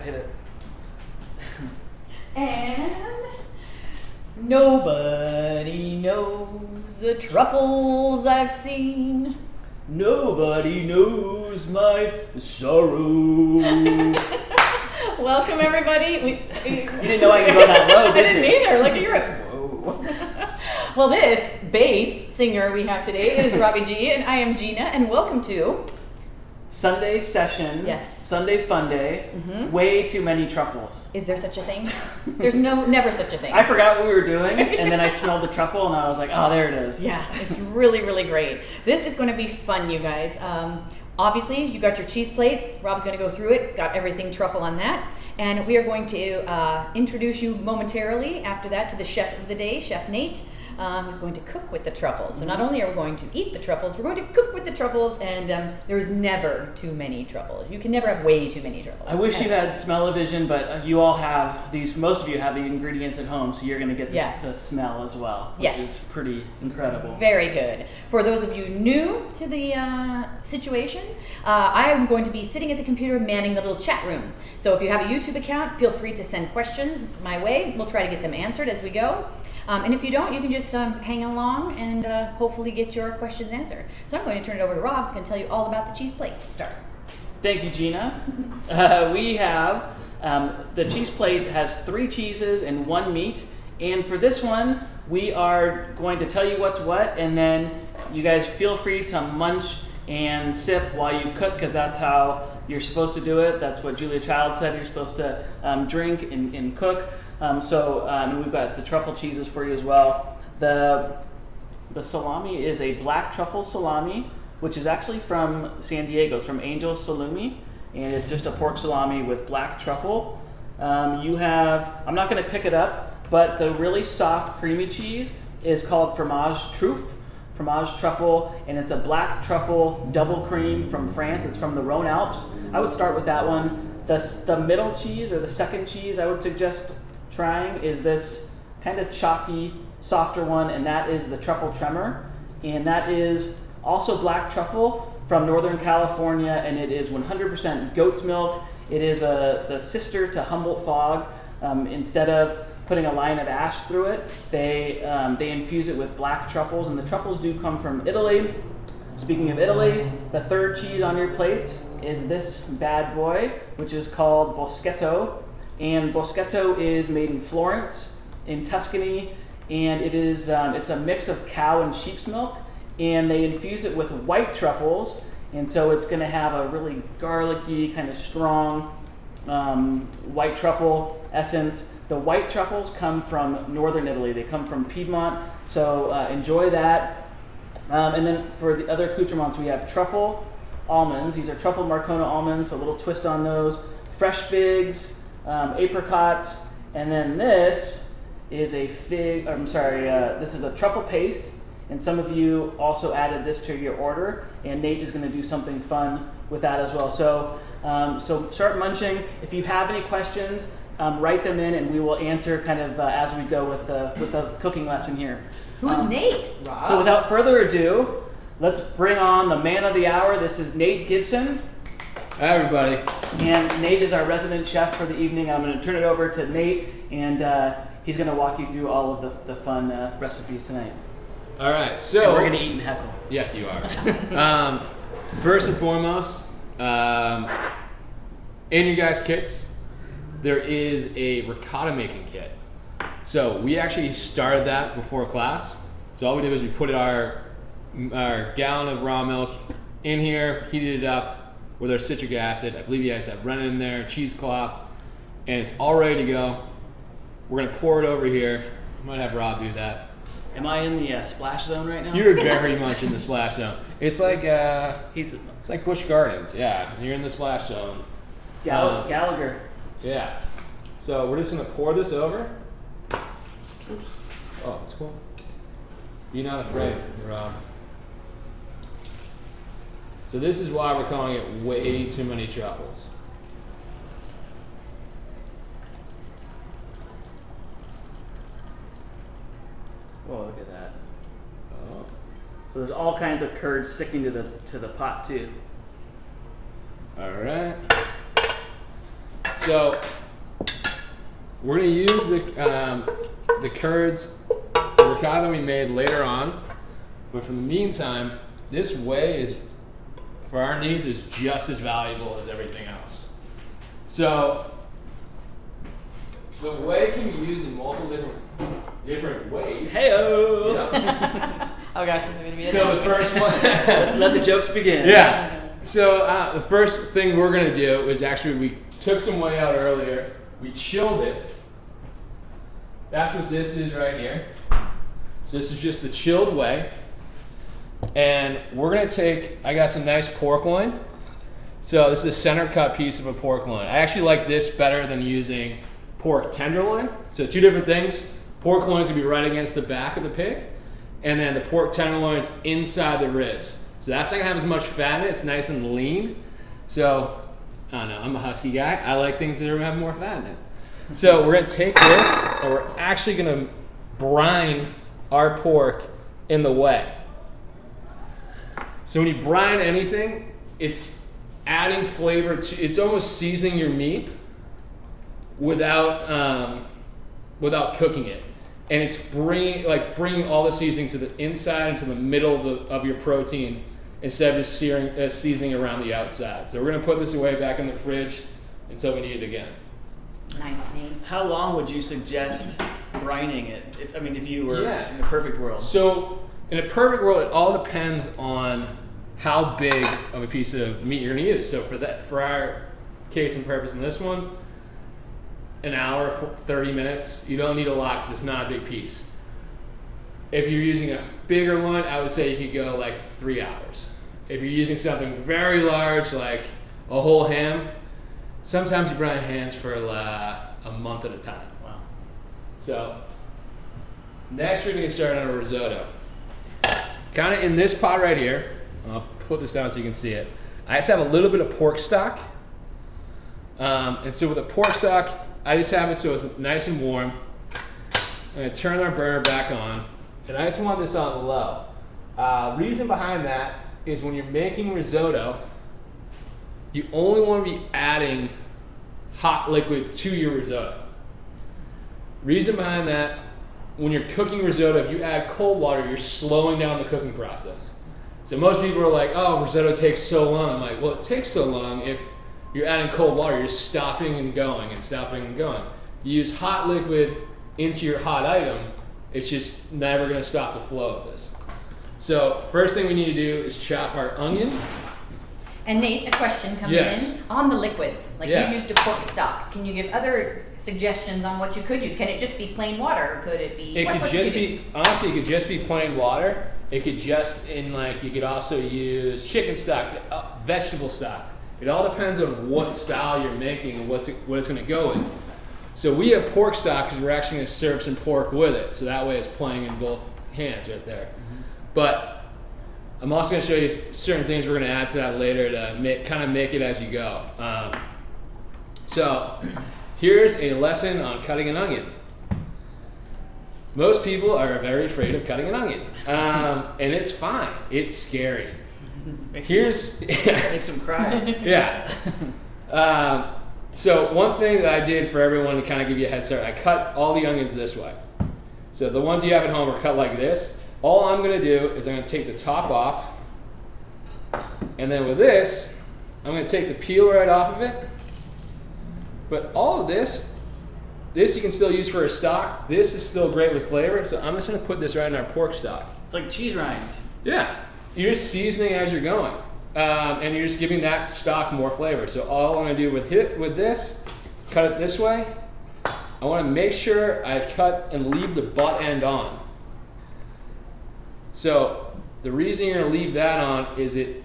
Hit it. And nobody knows the truffles I've seen. Nobody knows my sorrow. Welcome, everybody. You didn't know I could go that low, did I didn't you? either. Look at your. Whoa. Well, this bass singer we have today is RobbyG, and I am Gina, and welcome to Sunday session. Yes. Sunday fun day. Mm-hmm. Way too many truffles. Is there such a thing? There's never such a thing. I forgot what we were doing, and then I smelled the truffle, and I was like, oh, there it is. Yeah, it's really, really great. This is going to be fun, you guys. Obviously, you got your cheese plate. Rob's going to go through it. Got everything truffle on that. And we are going to introduce you momentarily after that to the chef of the day, Chef Nate, who's going to cook with the truffles. So not only are we going to eat the truffles, we're going to cook with the truffles, and there's never too many truffles. You can never have way too many truffles. I wish you had smell-o-vision, but you all have these, most of you have the ingredients at home, so you're going to get the smell as well, which is pretty incredible. Very good. For those of you new to the situation, I am going to be sitting at the computer manning the little chat room. So if you have a YouTube account, feel free to send questions my way. We'll try to get them answered as we go. And if you don't, you can just hang along and hopefully get your questions answered. So I'm going to turn it over to Rob, who's going to tell you all about the cheese plate to start. Thank you, Gina. We have, the cheese plate has 3 cheeses and 1 meat. And for this one, we are going to tell you what's what, and then you guys feel free to munch and sip while you cook, because that's how you're supposed to do it. That's what Julia Child said. You're supposed to drink and cook. And we've got the truffle cheeses for you as well. The salami is a black truffle salami, which is actually from San Diego. It's from Angel's Salumi, and it's just a pork salami with black truffle. You have, I'm not going to pick it up, but the really soft creamy cheese is called fromage truffle, and it's a black truffle double cream from France. It's from the Rhone Alps. I would start with that one. The middle cheese, or the second cheese I would suggest trying, is this kind of chalky, softer one, and that is the truffle tremor. And that is also black truffle from Northern California, and it is 100% goat's milk. It is the sister to Humboldt Fog. Instead of putting a line of ash through it, they infuse it with black truffles, and the truffles do come from Italy. Speaking of Italy, the third cheese on your plates is this bad boy, which is called Bosqueto. And Bosqueto is made in Florence, in Tuscany, and it is it's a mix of cow and sheep's milk, and they infuse it with white truffles, and so it's going to have a really garlicky, kind of strong white truffle essence. The white truffles come from northern Italy. They come from Piedmont, so enjoy that. And then for the other accoutrements, we have truffle almonds. These are truffled Marcona almonds, a little twist on those. Fresh figs, apricots, and then this is a this is a truffle paste, and some of you also added this to your order, and Nate is going to do something fun with that as well. So start munching. If you have any questions, write them in, and we will answer kind of as we go with the cooking lesson here. Who's Nate, Rob? So without further ado, let's bring on the man of the hour. This is Nate Gibson. Hi, everybody. And Nate is our resident chef for the evening. I'm going to turn it over to Nate, and he's going to walk you through all of the fun recipes tonight. All right, so and we're going to eat and heckle. Yes, you are. First and foremost, in your guys' kits, there is a Ricotta Making Kit. So we actually started that before class. So all we did was we put our gallon of raw milk in here, heated it up with our citric acid. I believe you guys have rennet in there, cheesecloth, and it's all ready to go. We're gonna pour it over here. I might have Rob do that. Am I in the splash zone right now? You're very much in the splash zone. It's like it's like Busch Gardens. Yeah, you're in the splash zone. Gallagher. Yeah. So we're just gonna pour this over. Oops. Oh, that's cool. Be not afraid, Rob. So this is why we're calling it way too many truffles. Whoa, look at that. Oh. So there's all kinds of curds sticking to the pot too. All right. So we're gonna use the curds, the ricotta that we made later on, but for the meantime, this whey is, for our needs, is just as valuable as everything else. So the whey can be used in multiple different ways. Hey-o! Yeah. Oh gosh, this is gonna be a So the first one. Let the jokes begin. Yeah. So the first thing we're gonna do is actually, we took some whey out earlier, we chilled it. That's what this is right here. So this is just the chilled whey. And we're gonna take, I got some nice pork loin. So this is a center cut piece of a pork loin. I actually like this better than using pork tenderloin. So two different things. Pork loin's gonna be right against the back of the pig, and then the pork tenderloin's inside the ribs. So that's not gonna have as much fat in it. It's nice and lean. So I don't know, I'm a husky guy. I like things that have more fat in it. So we're gonna take this and we're actually gonna brine our pork in the whey. So when you brine anything, it's adding flavor to, it's almost seasoning your meat without cooking it. And it's bringing all the seasoning to the inside and to the middle of your protein instead of just seasoning around the outside. So we're gonna put this away back in the fridge until we need it again. Nice, Nate. How long would you suggest brining it? If you were Yeah. in a perfect world. So in a perfect world, it all depends on how big of a piece of meat you're gonna use. So for our case and purpose in this one, an hour, 30 minutes. You don't need a lot because it's not a big piece. If you're using a bigger one, I would say you could go like 3 hours. If you're using something very large, like a whole ham, sometimes you brine hams for a month at a time. Wow. So next we're gonna get started on a risotto. Kind of in this pot right here, I'll put this down so you can see it. I just have a little bit of pork stock. And so with the pork stock, I just have it so it's nice and warm. I'm gonna turn our burner back on, and I just want this on low. Reason behind that is when you're making risotto, you only want to be adding hot liquid to your risotto. Reason behind that, when you're cooking risotto, if you add cold water, you're slowing down the cooking process. So most people are like, oh, risotto takes so long. I'm like, well, it takes so long if you're adding cold water, you're stopping and going and stopping and going. You use hot liquid into your hot item, it's just never gonna stop the flow of this. So first thing we need to do is chop our onion. And Nate, a question comes Yes. in on the liquids. Like Yeah. you used a pork stock. Can you give other suggestions on what you could use? Can it just be plain water, or could it be? It could what just you do? be, honestly, it could just be plain water. It could just, you could also use chicken stock, vegetable stock. It all depends on what style you're making and what it's gonna go with. So we have pork stock because we're actually gonna serve some pork with it. So that way it's playing in both hands right there. Mm-hmm. But I'm also gonna show you certain things we're gonna add to that later to make it as you go. So here's a lesson on cutting an onion. Most people are very afraid of cutting an onion, and it's fine. It's scary. Makes them cry. Yeah. So one thing that I did for everyone to kind of give you a head start, I cut all the onions this way. So the ones you have at home are cut like this. All I'm going to do is I'm going to take the top off, and then with this, I'm going to take the peel right off of it. But all of this you can still use for a stock. This is still great with flavor, so I'm just going to put this right in our pork stock. It's like cheese rinds. Yeah. You're just seasoning as you're going, and you're just giving that stock more flavor. So all I'm going to do with this, cut it this way. I want to make sure I cut and leave the butt end on. So the reason you're going to leave that on is it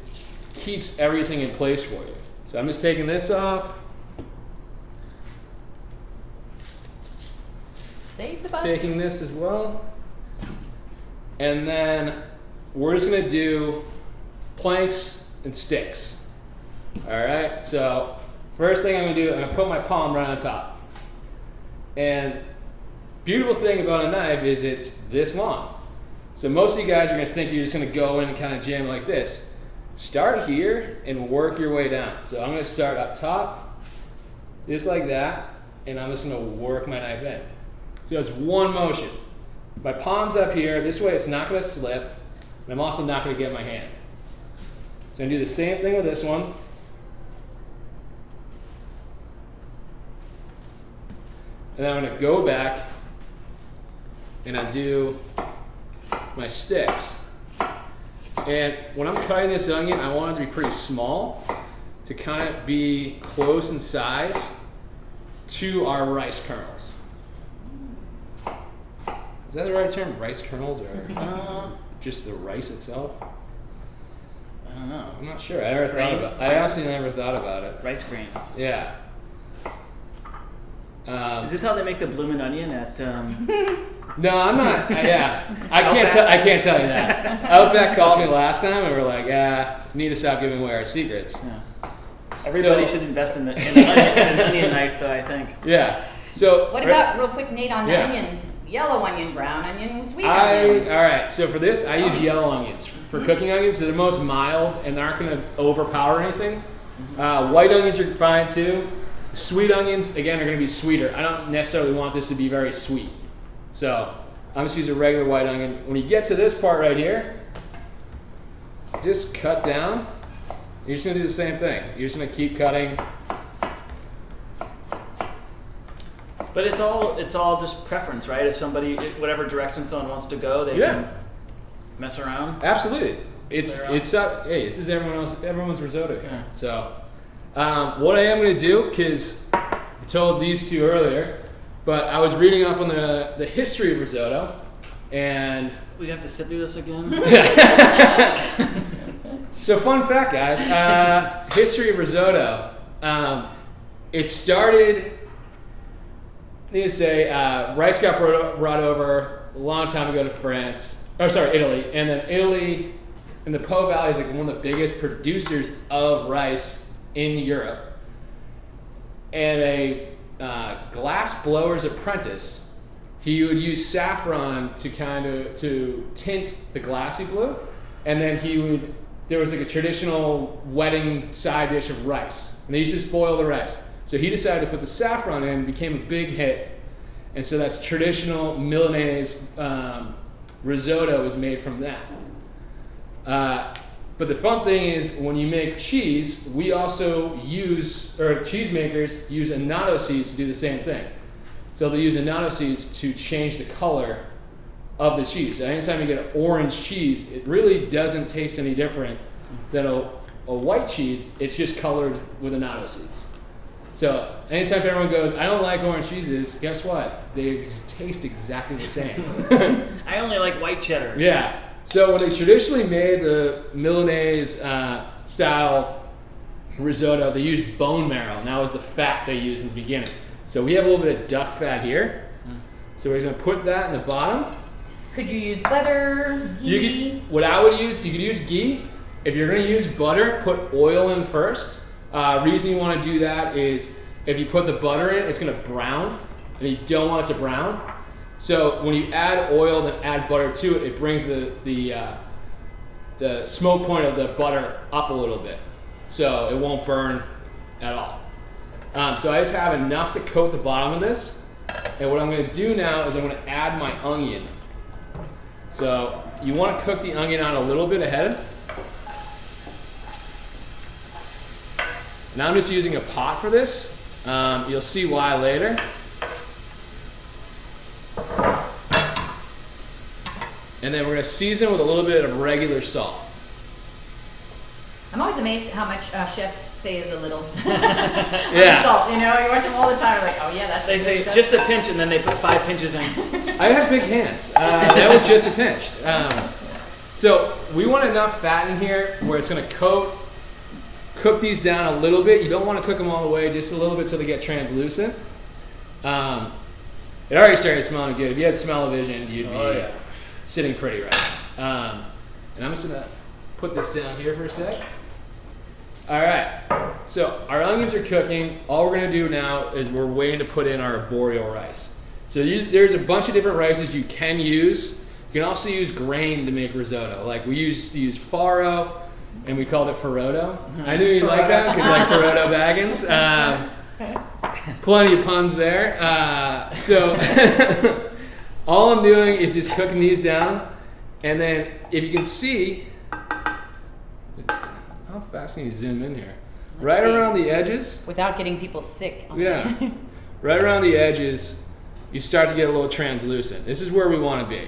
keeps everything in place for you. So I'm just taking this off. Save the butts. Taking this as well. And then we're just gonna do planks and sticks. All right, so first thing I'm gonna do, I'm gonna put my palm right on top. And beautiful thing about a knife is it's this long. So most of you guys are gonna think you're just gonna go in and kind of jam like this. Start here and work your way down. So I'm gonna start up top just like that, and I'm just gonna work my knife in. So it's one motion. My palm's up here, this way it's not gonna slip, and I'm also not gonna get my hand. So I'm gonna do the same thing with this one. And then I'm gonna go back and I do my sticks. And when I'm cutting this onion, I want it to be pretty small to kind of be close in size to our rice kernels. Is that the right term, rice kernels, or just the rice itself? I don't know. I'm not sure. I honestly never thought about it. Rice grains. Yeah. Is this how they make the bloomin' onion at? No, I'm not. I can't tell you that. Outback called me last time and we're like, need to stop giving away our secrets. Yeah. Everybody should invest in an onion knife, though. I think. Yeah. So. What about real quick, Nate, on the onions? Yellow onion, brown onion, sweet onion. All right. So for this, I use yellow onions for cooking onions. They're the most mild and they aren't going to overpower anything. White onions are fine too. Sweet onions, again, are going to be sweeter. I don't necessarily want this to be very sweet. So I'm just using a regular white onion. When you get to this part right here, just cut down. You're just going to do the same thing. You're just going to keep cutting. But it's all just preference, right? If somebody, whatever direction someone wants to go, they can mess around. Absolutely. Hey, this is everyone's risotto here. Yeah. So what I am going to do, because I told these two earlier, but I was reading up on the history of risotto, and we have to sit through this again. So fun fact, guys, history of risotto. It started, I need to say, rice got brought over a long time ago to Italy, and then Italy and the Po Valley is like one of the biggest producers of rice in Europe. And a glass blower's apprentice, he would use saffron to tint the glassy blue, and then there was like a traditional wedding side dish of rice, and they used to just boil the rice. So he decided to put the saffron in, and became a big hit, and so that's traditional Milanese risotto is made from that. But the fun thing is, when you make cheese, we also cheesemakers use annatto seeds to do the same thing. So they use annatto seeds to change the color of the cheese. So anytime you get an orange cheese, it really doesn't taste any different than a white cheese. It's just colored with annatto seeds. So anytime everyone goes, I don't like orange cheeses, guess what? They taste exactly the same. I only like white cheddar. Yeah. So when they traditionally made the Milanese style risotto, they used bone marrow, and that was the fat they used in the beginning. So we have a little bit of duck fat here. So we're going to put that in the bottom. Could you use butter, ghee? What I would use, you could use ghee. If you're going to use butter, put oil in first. Reason you want to do that is if you put the butter in, it's going to brown, and you don't want it to brown. So when you add oil, then add butter to it, it brings the smoke point of the butter up a little bit, so it won't burn at all. So I just have enough to coat the bottom of this, and what I'm going to do now is I'm going to add my onion. So you want to cook the onion on a little bit ahead. Now I'm just using a pot for this. You'll see why later. And then we're going to season with a little bit of regular salt. I'm always amazed at how much chefs say is a little. Yeah. Salt, you watch them all the time. Like, oh yeah, that's. They say just a pinch, and then they put 5 pinches in. I have big hands. That was just a pinch. So we want enough fat in here where it's going to cook these down a little bit. You don't want to cook them all the way, just a little bit so they get translucent. It already started smelling good. If you had smell-o-vision, you'd be sitting pretty right. And I'm just going to put this down here for a sec. All right. So our onions are cooking. All we're going to do now is we're waiting to put in our arborio rice. So there's a bunch of different rices you can use. You can also use grain to make risotto. Like we used to use farro, and we called it Ferrotto. I knew you liked that because like Ferrotto Baggins. Plenty of puns there. So all I'm doing is just cooking these down, and then if you can see, how fast can you zoom in here? Right around the edges. Without getting people sick. Yeah. Right around the edges, you start to get a little translucent. This is where we want to be.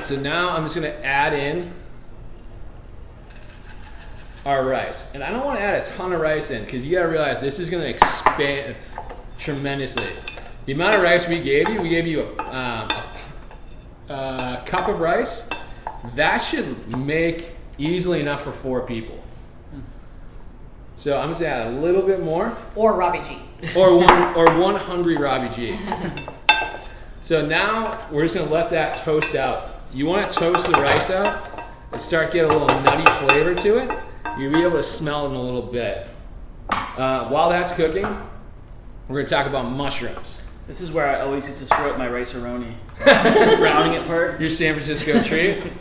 So now I'm just going to add in our rice. And I don't want to add a ton of rice in because you got to realize this is going to expand tremendously. The amount of rice we gave you a cup of rice. That should make easily enough for 4 people. So I'm just gonna add a little bit more. Or RobbyG. Or one hungry RobbyG. So now we're just gonna let that toast out. You want to toast the rice out and start getting a little nutty flavor to it. You'll be able to smell it in a little bit. While that's cooking, we're gonna talk about mushrooms. This is where I always used to screw up my rice-a-roni. Browning it part. Your San Francisco treat.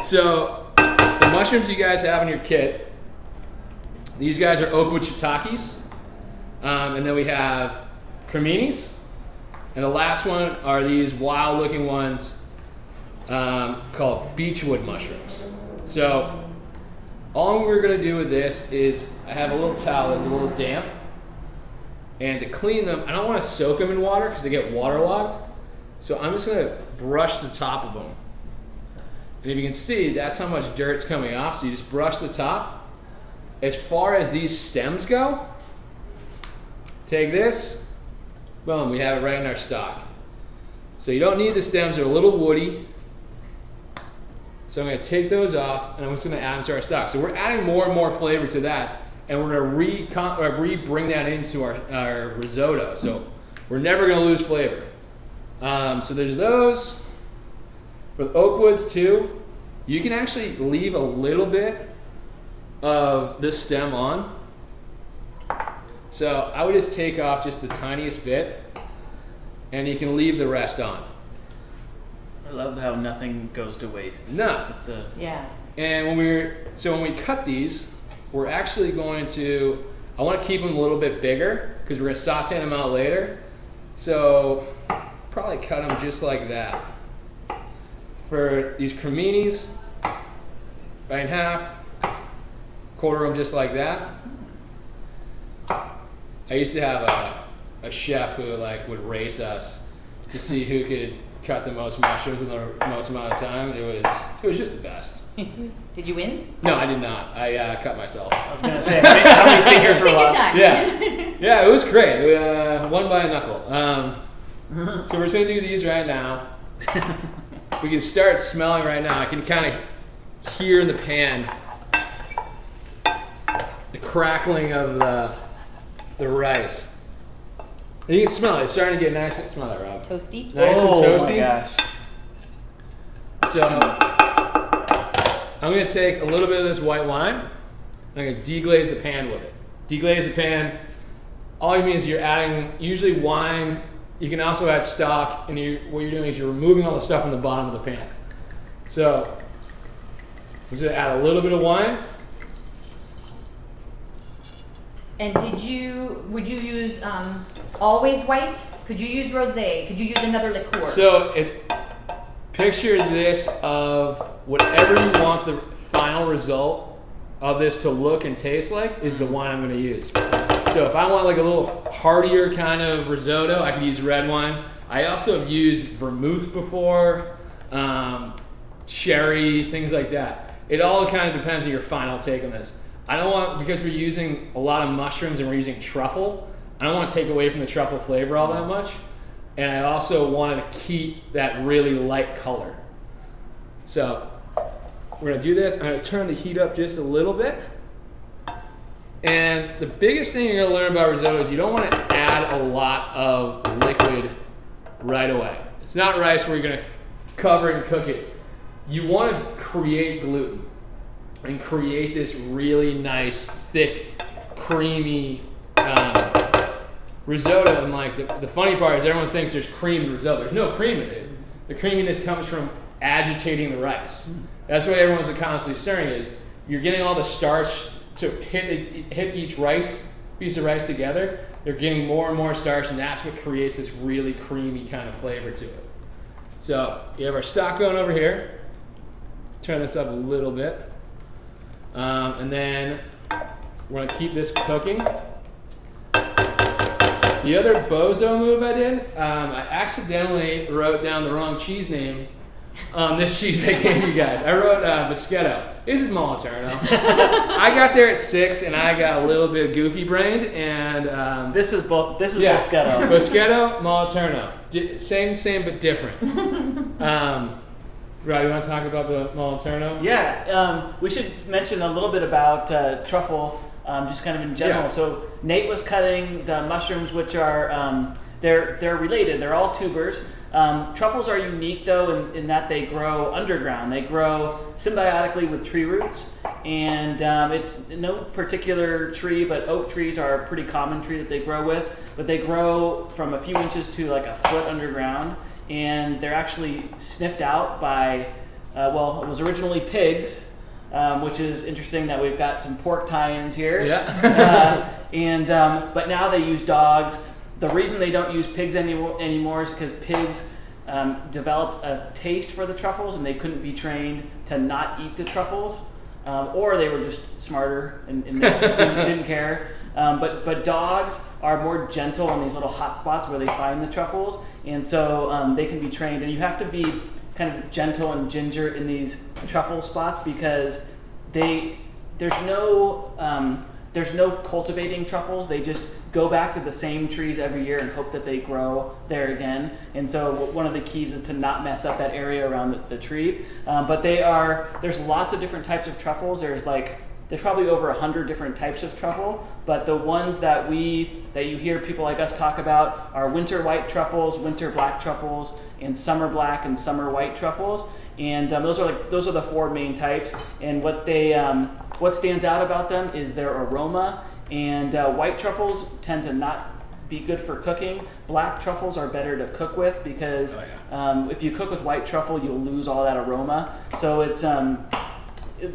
So the mushrooms you guys have in your kit, these guys are oakwood shiitakes, and then we have creminis, and the last one are these wild-looking ones called beechwood mushrooms. So all we're going to do with this is I have a little towel that's a little damp, and to clean them, I don't want to soak them in water because they get waterlogged. So I'm just going to brush the top of them, and if you can see, that's how much dirt's coming off. So you just brush the top. As far as these stems go, take this, boom, we have it right in our stock. So you don't need the stems, they're a little woody. So I'm gonna take those off and I'm just gonna add them to our stock. So we're adding more and more flavor to that, and we're gonna bring that into our risotto. So we're never gonna lose flavor. So there's those. For the oak woods too, you can actually leave a little bit of this stem on. So I would just take off just the tiniest bit, and you can leave the rest on. I love how nothing goes to waste. No. It's a Yeah. And when we cut these, we're actually going to, I want to keep them a little bit bigger because we're going to saute them out later. So probably cut them just like that. For these creminis, right in half. Quarter them just like that. I used to have a chef who would race us to see who could cut the most mushrooms in the most amount of time. It was just the best. Did you win? No, I did not. I cut myself. I was gonna say how many fingers were Take your left? time. Yeah, it was great. We won by a knuckle. So we're just gonna do these right now. We can start smelling right now. I can kind of hear in the pan the crackling of the rice. And you can smell it. It's starting to get nice. Smell that, Rob. Toasty. Nice Oh and toasty. my gosh. So I'm going to take a little bit of this white wine. I'm going to deglaze the pan with it. Deglaze the pan. All you mean is you're adding usually wine. You can also add stock, and what you're doing is you're removing all the stuff from the bottom of the pan. So I'm just going to add a little bit of wine. And would you use always white? Could you use rosé? Could you use another liqueur? So picture this of whatever you want the final result of this to look and taste like is the wine I'm going to use. So if I want like a little heartier kind of risotto, I could use red wine. I also have used vermouth before, sherry, things like that. It all kind of depends on your final take on this. I don't want, because we're using a lot of mushrooms and we're using truffle, I don't want to take away from the truffle flavor all that much. And I also wanted to keep that really light color. So we're going to do this. I'm going to turn the heat up just a little bit. And the biggest thing you're going to learn about risotto is you don't want to add a lot of liquid right away. It's not rice where you're going to cover it and cook it. You want to create gluten and create this really nice, thick, creamy risotto. And like the funny part is everyone thinks there's cream in risotto. There's no cream in it. The creaminess comes from agitating the rice. That's why everyone's constantly stirring is you're getting all the starch to hit each piece of rice together, they're getting more and more starch, and that's what creates this really creamy kind of flavor to it. So you have our stock going over here. Turn this up a little bit. And then we're gonna keep this cooking. The other bozo move I did, I accidentally wrote down the wrong cheese name on this cheese I gave you guys. I wrote Bosqueto. This is Moliterno. I got there at 6 and I got a little bit goofy brained, and this is Bosqueto. Bosqueto, Moliterno. Same but different. Rob, you want to talk about the Moliterno? Yeah, we should mention a little bit about truffle, just kind of in general. Yeah. So Nate was cutting the mushrooms, which are they're related. They're all tubers. Truffles are unique though in that they grow underground. They grow symbiotically with tree roots, and it's no particular tree, but oak trees are a pretty common tree that they grow with. But they grow from a few inches to like a foot underground, and they're actually sniffed out by, it was originally pigs, which is interesting that we've got some pork tie-ins here. Yeah. But now they use dogs. The reason they don't use pigs anymore is because pigs developed a taste for the truffles, and they couldn't be trained to not eat the truffles, or they were just smarter and they just didn't care. But dogs are more gentle in these little hot spots where they find the truffles, and so they can be trained. And you have to be kind of gentle and ginger in these truffle spots because there's no cultivating truffles. They just go back to the same trees every year and hope that they grow there again. And so one of the keys is to not mess up that area around the tree. But there's lots of different types of truffles. There's probably over 100 different types of truffle, but the ones that you hear people like us talk about are winter white truffles, winter black truffles, and summer black and summer white truffles. And those are the 4 main types. And what stands out about them is their aroma. And white truffles tend to not be good for cooking. Black truffles are better to cook with because if you cook with white truffle, you'll lose all that aroma. So it's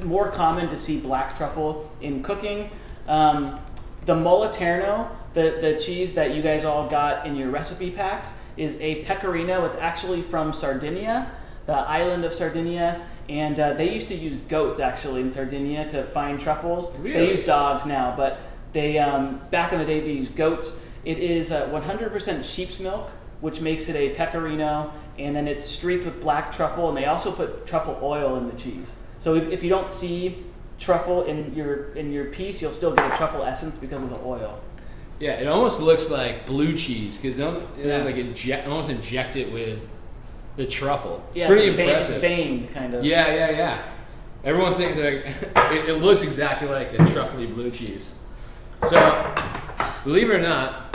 more common to see black truffle in cooking. The Moliterno, the cheese that you guys all got in your recipe packs, is a pecorino. It's actually from Sardinia, the island of Sardinia, and they used to use goats actually in Sardinia to find truffles. Really? They use dogs now, but they back in the day they used goats. It is 100% sheep's milk, which makes it a pecorino, and then it's streaked with black truffle, and they also put truffle oil in the cheese. So if you don't see truffle in your piece, you'll still get a truffle essence because of the oil. Yeah, it almost looks like blue cheese because almost inject it with the truffle. It's pretty impressive. It's veined kind of. Yeah. Everyone thinks that it looks exactly like a truffly blue cheese. So, believe it or not,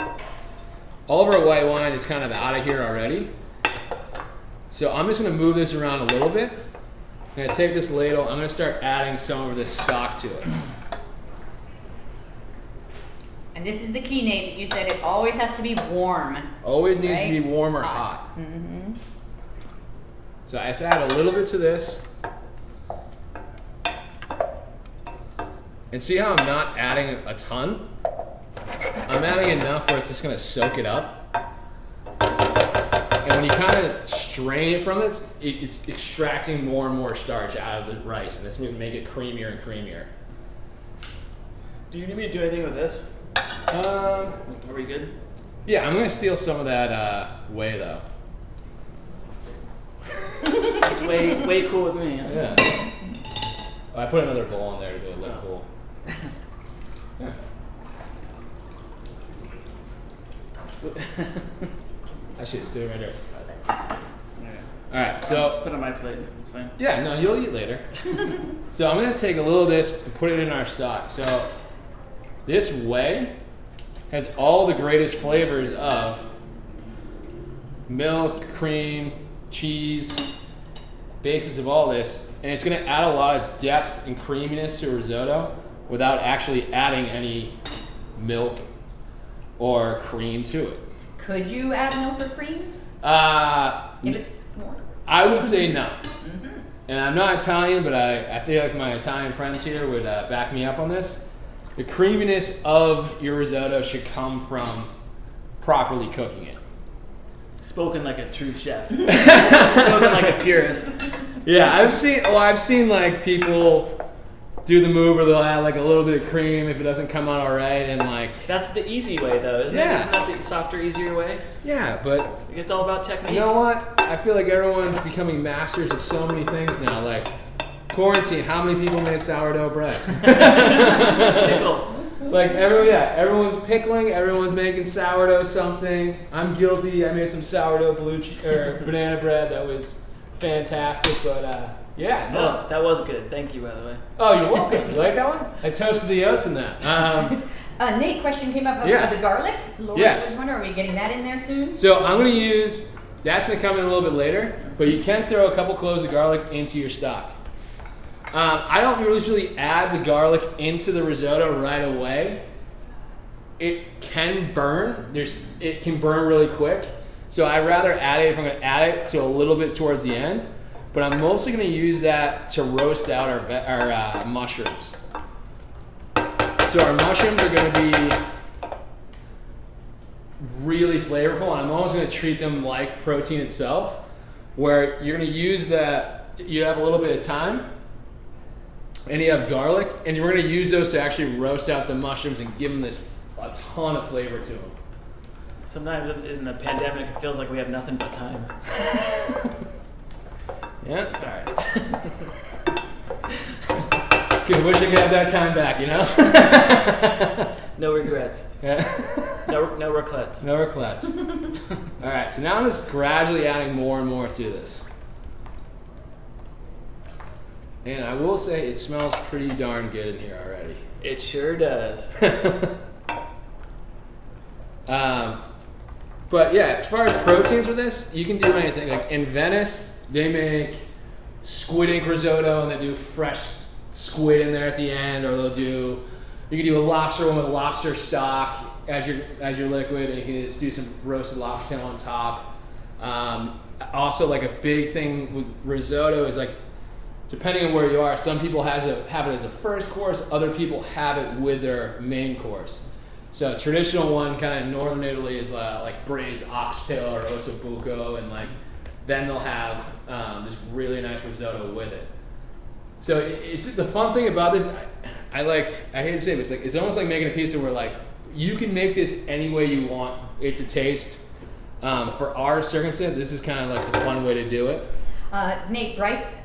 all of our white wine is kind of out of here already. So I'm just going to move this around a little bit. I'm going to take this ladle. I'm going to start adding some of this stock to it. And this is the key, Nate. You said it always has to be warm. Always needs to be warm or hot. Mm-hmm. So I just add a little bit to this. And see how I'm not adding a ton? I'm adding enough where it's just going to soak it up. And when you kind of strain it from it, it's extracting more and more starch out of the rice, and it's going to make it creamier and creamier. Do you need me to do anything with this? Are we good? Yeah, I'm going to steal some of that whey, though. It's way cool with me. Yeah. Oh, I put another bowl in there to look cool. Yeah. Actually, let's do it right here. All right, so put it on my plate. It's fine. yeah, no, you'll eat later. So I'm gonna take a little of this and put it in our stock. So this whey has all the greatest flavors of milk, cream, cheese, basis of all this, and it's gonna add a lot of depth and creaminess to risotto without actually adding any milk or cream to it. Could you add milk or cream? If it's more? I would say no. And I'm not Italian, but I feel like my Italian friends here would back me up on this. The creaminess of your risotto should come from properly cooking it. Spoken like a true chef. Spoken like a purist. Yeah, I've seen like people do the move where they'll add like a little bit of cream if it doesn't come out all right, and like That's the easy way, though, isn't it? Isn't that the softer, easier way? yeah, but It's all about technique. you know what? I feel like everyone's becoming masters of so many things now. Like quarantine, how many people made sourdough bread? Pickle. Like everyone's pickling, everyone's making sourdough something. I'm guilty. I made some sourdough banana bread that was fantastic, but yeah, no. Oh, that was good. Thank you, by the way. Oh, you're welcome. You like that one? I toasted the oats in that. Nate, question came up Yeah. about the garlic. Lord, Yes. was wondering, are we getting that in there soon? So I'm gonna use. That's gonna come in a little bit later, but you can throw a couple cloves of garlic into your stock. I don't usually add the garlic into the risotto right away. It can burn. It can burn really quick. So I'd rather add it if I'm going to add it to a little bit towards the end. But I'm mostly going to use that to roast out our mushrooms. So our mushrooms are going to be really flavorful. And I'm almost going to treat them like protein itself, where you're going to use that. You have a little bit of thyme. And you have garlic, and we're going to use those to actually roast out the mushrooms and give them a ton of flavor to them. Sometimes in the pandemic, it feels like we have nothing but time. Yeah. All right. Good. Wish I could have that time back, you know? No regrets. Yeah. No regrets. No regrets. All right. So now I'm just gradually adding more and more to this. And I will say it smells pretty darn good in here already. It sure does. But yeah, as far as proteins with this, you can do anything. Like in Venice, they make squid ink risotto and they do fresh squid in there at the end, or you can do a lobster one with lobster stock as your liquid, and you can just do some roasted lobster tail on top. Also, like a big thing with risotto is like, depending on where you are, some people have it as a first course, other people have it with their main course. So a traditional one, kind of in northern Italy, is like braised oxtail or ossobuco, and like then they'll have this really nice risotto with it. So it's just the fun thing about this. I hate to say it, but it's almost like making a pizza where like you can make this any way you want it to taste. For our circumstance, this is kind of like the fun way to do it. Nate, Bryce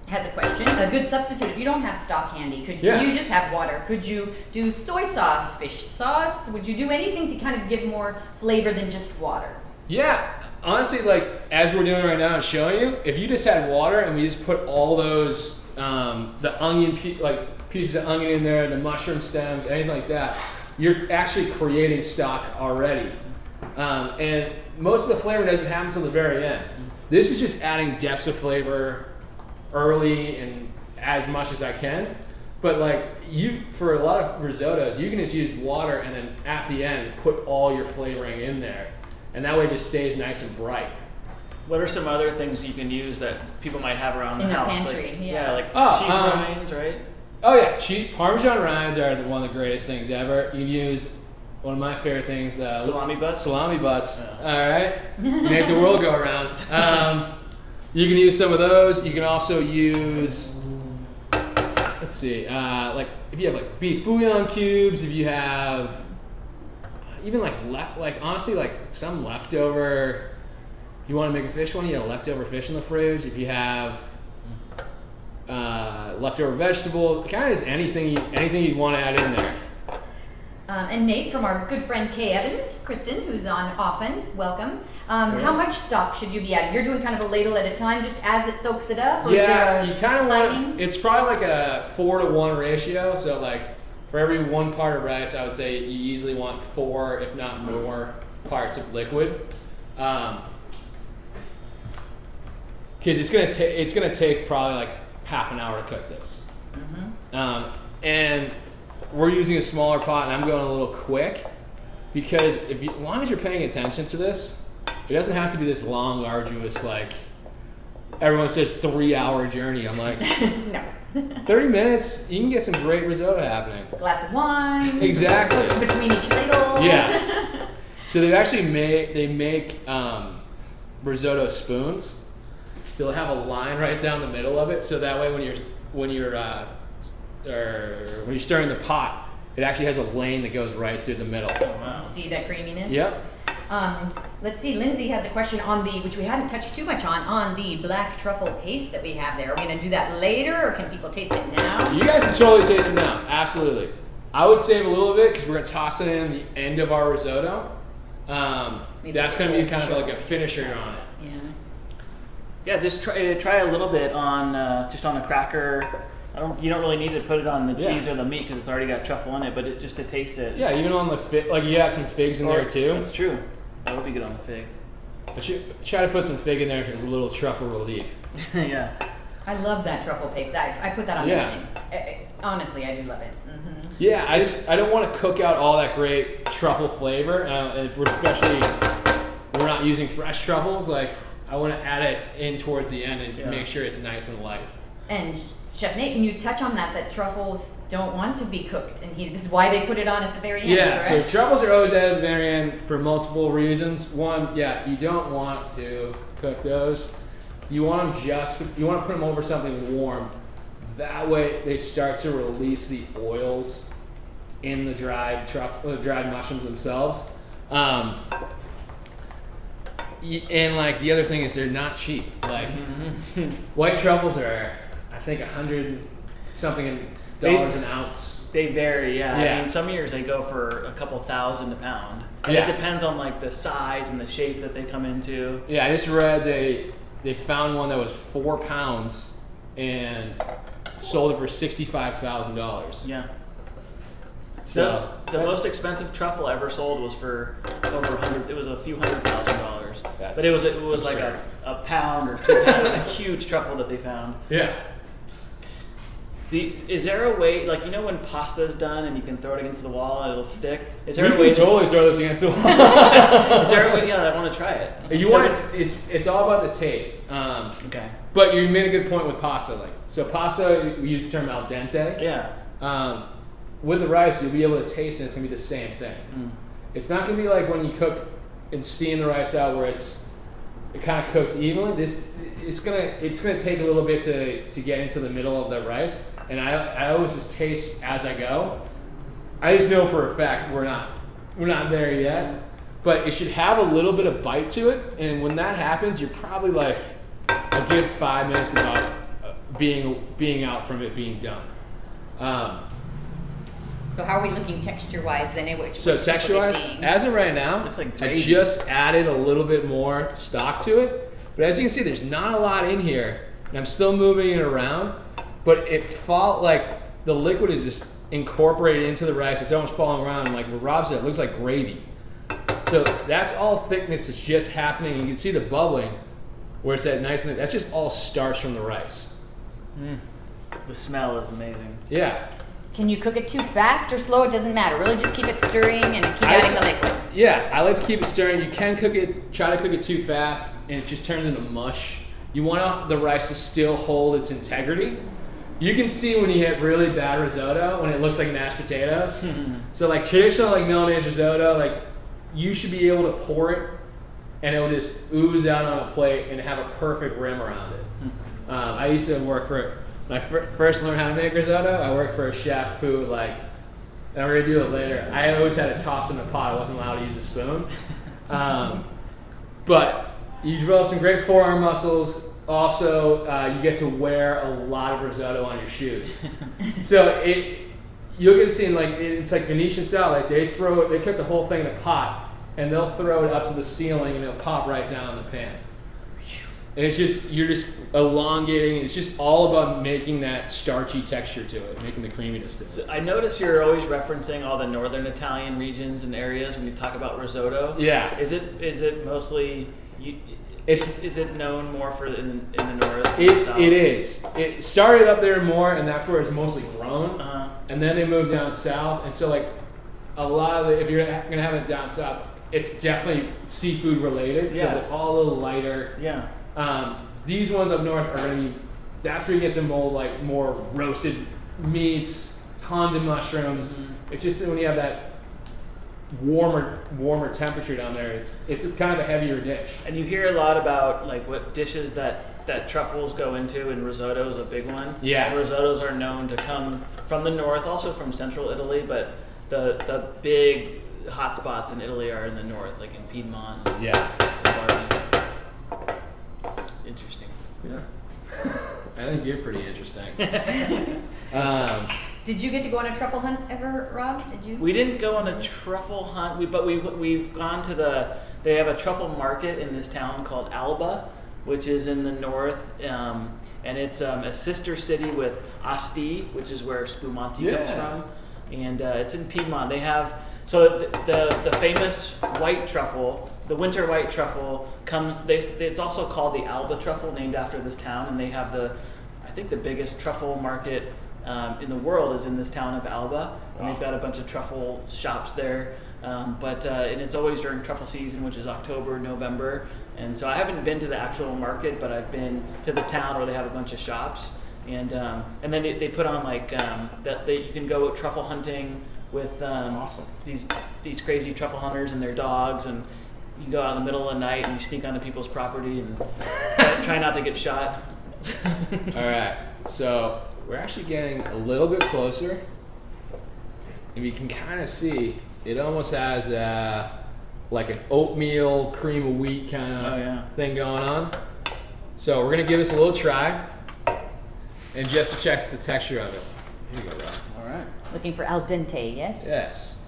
has a question. A good substitute, if you don't have stock handy, could Yeah. you just have water? Could you do soy sauce, fish sauce? Would you do anything to kind of give more flavor than just water? Yeah, honestly, like as we're doing right now and showing you, if you just had water and we just put all those the onion pieces of onion in there, the mushroom stems, anything like that, you're actually creating stock already. And most of the flavor doesn't happen until the very end. This is just adding depths of flavor early and as much as I can. But like for a lot of risottos, you can just use water and then at the end put all your flavoring in there, and that way it just stays nice and bright. What are some other things you can use that people might have around the In the house? pantry, like, yeah. like Oh, cheese rinds, right? Oh yeah, Parmesan rinds are one of the greatest things ever. You can use one of my favorite things, Salami butts? Salami butts. Yeah. All right, you make the world go around. You can use some of those. You can also use, let's see, like if you have like beef bouillon cubes, if you have even honestly like some leftover. You want to make a fish one? You have leftover fish in the fridge. If you have leftover vegetable, kind of just anything you want to add in there. And Nate, from our good friend Kay Evans, Kristen, who's on often, welcome. How much stock should you be adding? You're doing kind of a ladle at a time, just as it soaks it up, or is there a you kind of timing? want. It's probably like a 4-to-1 ratio. So like for every 1 part of rice, I would say you easily want 4, if not more, parts of liquid. Because it's gonna take probably like half an hour to cook this. Mm-hmm. And we're using a smaller pot, and I'm going a little quick because as long as you're paying attention to this, it doesn't have to be this long, arduous, like everyone says 3-hour journey. I'm like, No. 30 minutes, you can get some great risotto happening. Glass of wine. Exactly. Between each ladle. Yeah. So they've actually make risotto spoons. So they'll have a line right down the middle of it, so that way when you're stirring the pot, it actually has a lane that goes right through the middle. Oh, wow. See that creaminess? Yep. Let's see, Lindsay has a question on which we hadn't touched too much on the black truffle paste that we have there. Are we gonna do that later, or can people taste it now? You guys can totally taste it now. Absolutely. I would save a little bit because we're gonna toss it in the end of our risotto. That's gonna be kind of like a finisher on it. Yeah. Yeah, just try a little bit on just on a cracker. You don't really need to put it on the cheese or the meat because it's already got truffle in it, but just to taste it. Yeah, even on the like you have some figs in there too. That's true. That would be good on the fig. But you try to put some fig in there as a little truffle relief. Yeah. I love that truffle paste. I put that on everything. Honestly, I do love it. Mm-hmm. Yeah, I don't want to cook out all that great truffle flavor, and especially we're not using fresh truffles. Like I want to add it in towards the end and make sure it's nice and light. And Chef Nate, can you touch on that truffles don't want to be cooked, and this is why they put it on at the very end? Yeah, correct? so truffles are always at the very end for multiple reasons. One, you don't want to cook those. You want to put them over something warm. That way they start to release the oils in the dried mushrooms themselves. And like the other thing is they're not cheap. Like white truffles are, I think, $100-something an ounce. They vary, yeah. Yeah. I mean, some years they go for a couple $1,000 a pound. And Yeah. it depends on like the size and the shape that they come into. Yeah, I just read they found one that was 4 pounds and sold it for $65,000. Yeah. So the most expensive truffle ever sold was for over 100. It was a few $100,000. But it was like a pound or 2 pounds. It was a huge truffle that they found. Yeah. Is there a way, like, you know when pasta is done and you can throw it against the wall and it'll stick? Is We there a can way totally throw this against the wall. Is there a way? Yeah, I want to try it. You want it's all about the taste. Okay. But you made a good point with pasta. So pasta, we use the term al dente. Yeah. With the rice, you'll be able to taste it. It's gonna be the same thing. It's not gonna be like when you cook and steam the rice out where it kind of cooks evenly. It's gonna take a little bit to get into the middle of the rice, and I always just taste as I go. I just know for a fact we're not there yet, but it should have a little bit of bite to it, and when that happens, you're probably like a good 5 minutes about being out from it being done. So how are we looking texture-wise then? So texture-wise, as of right now, Looks like I gravy. just added a little bit more stock to it. But as you can see, there's not a lot in here. And I'm still moving it around. But it felt like the liquid is just incorporated into the rice. It's almost falling around. And like what Rob said, it looks like gravy. So that's all thickness that's just happening. You can see the bubbling where it's that nice, that's just all starch from the rice. The smell is amazing. Yeah. Can you cook it too fast or slow? It doesn't matter. Really just keep it stirring and keep adding the liquid. Yeah, I like to keep it stirring. You can try to cook it too fast and it just turns into mush. You want the rice to still hold its integrity. You can see when you hit really bad risotto when it looks like mashed potatoes. So like traditional like Milanese risotto, like you should be able to pour it and it will just ooze out on a plate and have a perfect rim around it. I used to work when I first learned how to make risotto, I worked for a chef who, like, and we're going to do it later, I always had to toss in the pot. I wasn't allowed to use a spoon. But you develop some great forearm muscles. Also, you get to wear a lot of risotto on your shoes. So you'll get to see, it's like Venetian style. Like they cook the whole thing in a pot, and they'll throw it up to the ceiling, and it'll pop right down in the pan. And you're just elongating, and it's just all about making that starchy texture to it, making the creaminess to it. So I notice you're always referencing all the northern Italian regions and areas when you talk about risotto. Yeah. Is it mostly? Is it known more for in the north? It is. It started up there more, and that's where it's mostly grown. And then they moved down south, and so like a lot of if you're gonna have it down south, it's definitely seafood related. So Yeah. they're all a little lighter. Yeah. These ones up north are gonna be, that's where you get the more roasted meats, tons of mushrooms. It's just when you have that warmer temperature down there, it's kind of a heavier dish. And you hear a lot about like what dishes that truffles go into, and risotto is a big one. Yeah. And risottos are known to come from the north, also from central Italy, but the big hot spots in Italy are in the north, like in Piedmont. Yeah. Interesting. Yeah. I think you're pretty interesting. Did you get to go on a truffle hunt ever, Rob? Did you? We didn't go on a truffle hunt, but we've gone to they have a truffle market in this town called Alba, which is in the north, and it's a sister city with Asti, which is where Spumante comes from, and it's in Piedmont. They have the famous white truffle, the winter white truffle comes. It's also called the Alba truffle, named after this town, and they have I think the biggest truffle market in the world is in this town of Alba, and they've got a bunch of truffle shops there. And it's always during truffle season, which is October, November. And so I haven't been to the actual market, but I've been to the town where they have a bunch of shops. And then they put on you can go truffle hunting with awesome. these crazy truffle hunters and their dogs, and you go out in the middle of the night and you sneak onto people's property and try not to get shot. All right, so we're actually getting a little bit closer, and you can kind of see it almost has like an oatmeal cream of wheat kind of thing going on. So we're gonna give this a little try, and just to check the texture of it. Here you go, Rob. All right. Looking for al dente, yes? Yes.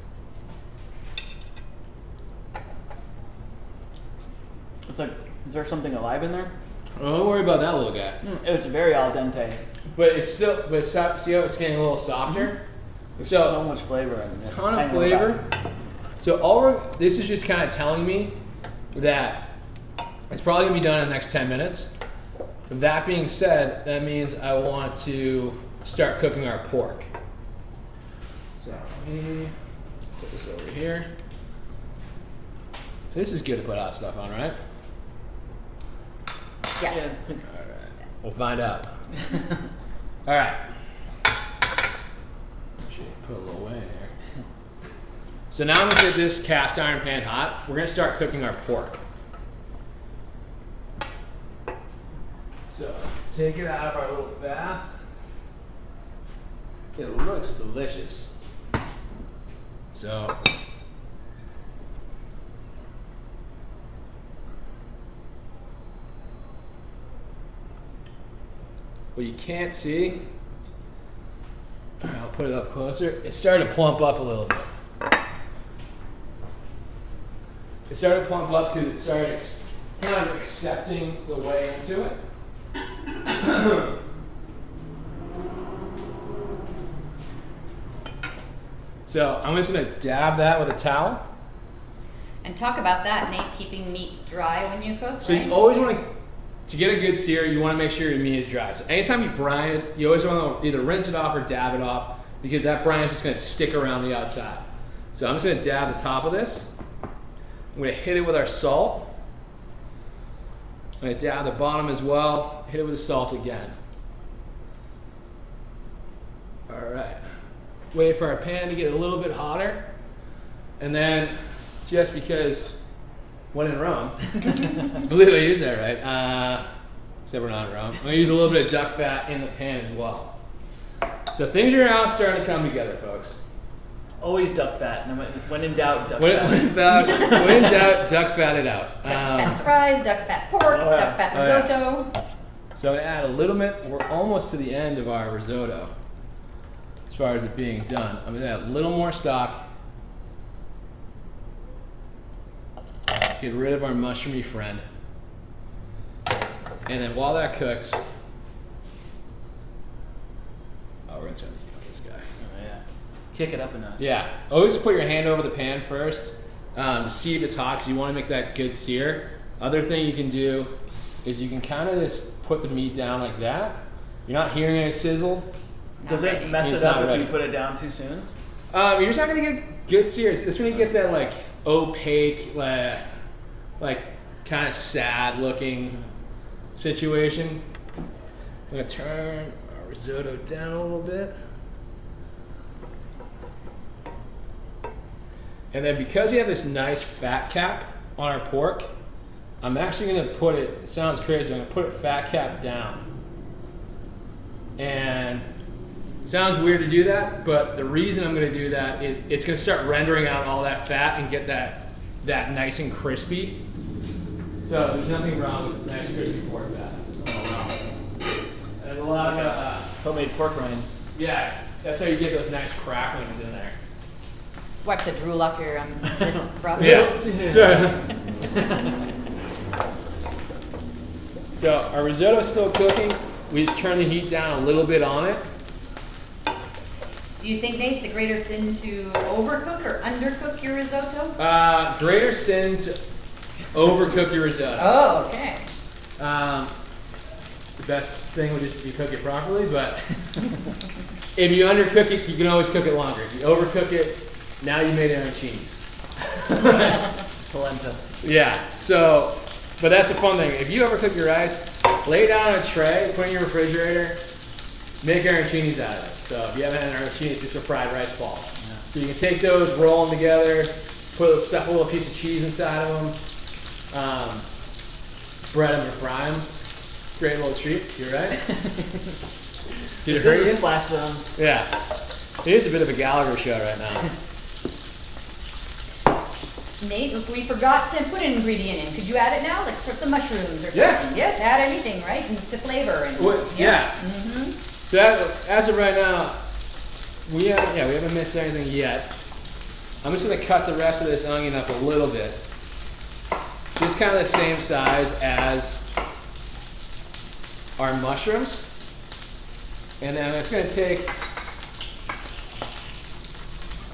It's like, is there something alive in there? Oh, don't worry about that little guy. It's very al dente. But it's still, see how it's getting a little softer? There's so much flavor in it. Ton of flavor. So this is just kind of telling me that it's probably gonna be done in the next 10 minutes. That being said, that means I want to start cooking our pork. So let me put this over here. This is good to put hot stuff on, right? Yeah. All right. We'll find out. All right. Actually, put a little Whey in here. So now I'm gonna get this cast iron pan hot. We're gonna start cooking our pork. So let's take it out of our little bath. It looks delicious. So what you can't see, I'll put it up closer. It's starting to plump up a little bit. It started to plump up because it started kind of accepting the way into it. So I'm just gonna dab that with a towel. And talk about that, Nate, keeping meat dry when you cook, So right? you always want to get a good sear, you want to make sure your meat is dry. So anytime you brine it, you always want to either rinse it off or dab it off, because that brine is just going to stick around the outside. So I'm just going to dab the top of this. I'm going to hit it with our salt. I'm going to dab the bottom as well. Hit it with the salt again. All right. Wait for our pan to get a little bit hotter. And then, just because when in Rome, I believe I use that right. Except we're not in Rome. I'm going to use a little bit of duck fat in the pan as well. So things are now starting to come together, folks. Always duck fat. And when in doubt, duck When fat. in doubt, duck fat it out. Duck fat fries, duck fat pork, duck fat risotto. So I add a little bit. We're almost to the end of our risotto as far as it being done. I'm going to add a little more stock. Get rid of our mushroomy friend. And then while that cooks, we're going to turn the heat on this guy. Oh, yeah. Kick it up a notch. Yeah. Always put your hand over the pan first to see if it's hot, because you want to make that good sear. Other thing you can do is you can kind of just put the meat down like that. You're not hearing any sizzle. Does it mess It's it up not if ready. you put it down too soon? You're just not going to get good sear. It's when you get that like opaque, like kind of sad looking situation. I'm gonna turn our risotto down a little bit. And then because we have this nice fat cap on our pork, I'm actually gonna put it sounds crazy, I'm gonna put it fat cap down. And it sounds weird to do that, but the reason I'm gonna do that is it's gonna start rendering out all that fat and get that nice and crispy. So there's nothing wrong with nice crispy pork fat. Oh, There's a lot of homemade pork rind. yeah, that's how you get those nice cracklings in there. Wipe the drool off your broth. Yeah. So our risotto is still cooking. We just turn the heat down a little bit on it. Do you think, Nate, it's a greater sin to overcook or undercook your risotto? Greater sin to overcook your risotto. Oh, okay. The best thing would just be cook it properly, but if you undercook it, you can always cook it longer. If you overcook it, now you made arancini's. Polenta. Yeah, so, but that's the fun thing. If you overcook your rice, lay it down on a tray, put it in your refrigerator, make arancini's out of it. So if you haven't had an arancini, it's just a fried rice ball. Yeah. So you can take those, roll them together, stuff a little piece of cheese inside of them, bread them and fry them. Great little treat, you're right. Did it hurt you? Splash zone. Yeah. It is a bit of a Gallagher show right now. Nate, we forgot to put an ingredient in. Could you add it now? Like some mushrooms or something? Yeah. Yes, add anything, right? And to flavor. And, Yeah. Mm-hmm. So as of right now, we haven't missed anything yet. I'm just gonna cut the rest of this onion up a little bit. Just kind of the same size as our mushrooms. And then I'm just gonna take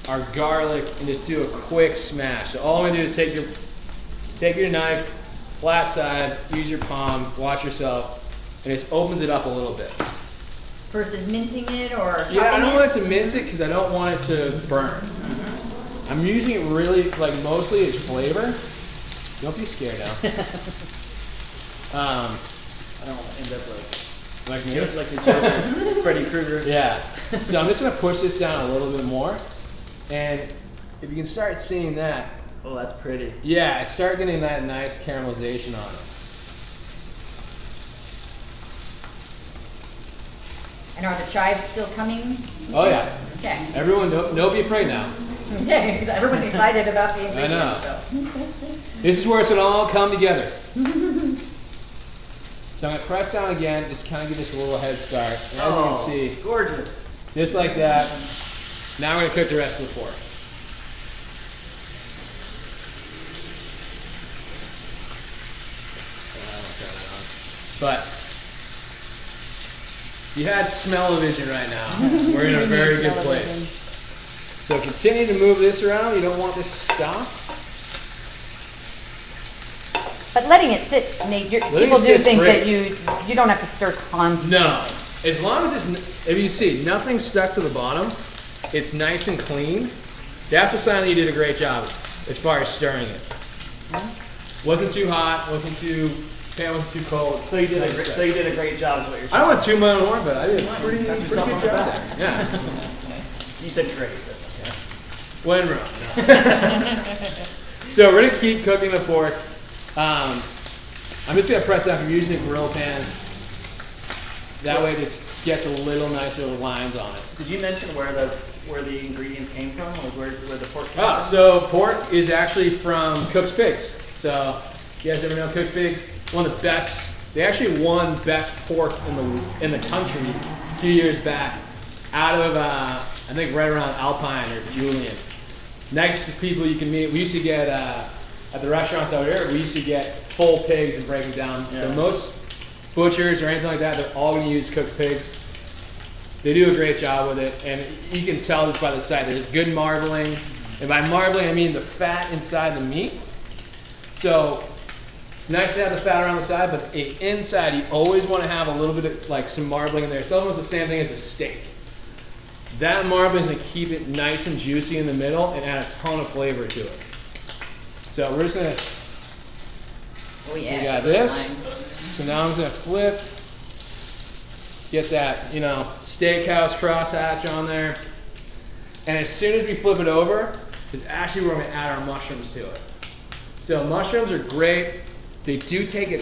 our garlic and just do a quick smash. So all I'm gonna do is take your knife, flat side, use your palm, watch yourself, and it opens it up a little bit. Versus mincing it or chopping it? Yeah, I don't want it to mince it because I don't want it to burn. I'm using it really, like mostly as flavor. Don't be scared now. I don't want to end up Like me? like the Joker, Freddy Krueger. Yeah. So I'm just gonna push this down a little bit more. And if you can start seeing that, Oh, that's pretty. yeah, it's start getting that nice caramelization on it. And are the chives still coming? Oh yeah. Okay. Everyone, don't be afraid now. Okay, everyone's excited about the ingredients. I know. So. This is where it's gonna all come together. So I'm gonna press down again, just kind of give this a little head start. And as you can see, Gorgeous. just like that. Now we're gonna cook the rest of the pork. But you had smell-o-vision right now. We're in a very good place. So continue to move this around. You don't want this to stop. But letting it sit, Nate, people do think that you don't have to stir constantly. No, as long as it's, if you see, nothing stuck to the bottom, it's nice and clean. That's a sign that you did a great job as far as stirring it. Wasn't too hot, pan wasn't too cold. So you did a great job, is what you're I saying. don't want to toot my own horn, but I did a pretty good yourself on the job. back. Yeah. You said great. When wrong. No. So we're gonna keep cooking the pork. I'm just gonna press that. I'm using a grill pan. That way, it just gets a little nicer lines on it. Did you mention where the ingredients came from? Like where the pork came from? So pork is actually from Cook's Pigs. So you guys ever know Cook's Pigs? One of the best. They actually won best pork in the country a few years back, out of I think right around Alpine or Julian. Nicest people you can meet. We used to get at the restaurants out here. We used to get full pigs and break them down. Yeah. So most butchers or anything like that, they're all going to use Cook's Pigs. They do a great job with it, and you can tell this by the sight. There's good marbling, and by marbling I mean the fat inside the meat. So it's nice to have the fat around the side, but inside you always want to have a little bit of like some marbling in there. It's almost the same thing as a steak. That marbling is going to keep it nice and juicy in the middle and add a ton of flavor to it. So we're just going to, Oh yeah. we got this. So now I'm just gonna flip, get that, you know, steakhouse crosshatch on there. And as soon as we flip it over, is actually where we're gonna add our mushrooms to it. So mushrooms are great. They do take a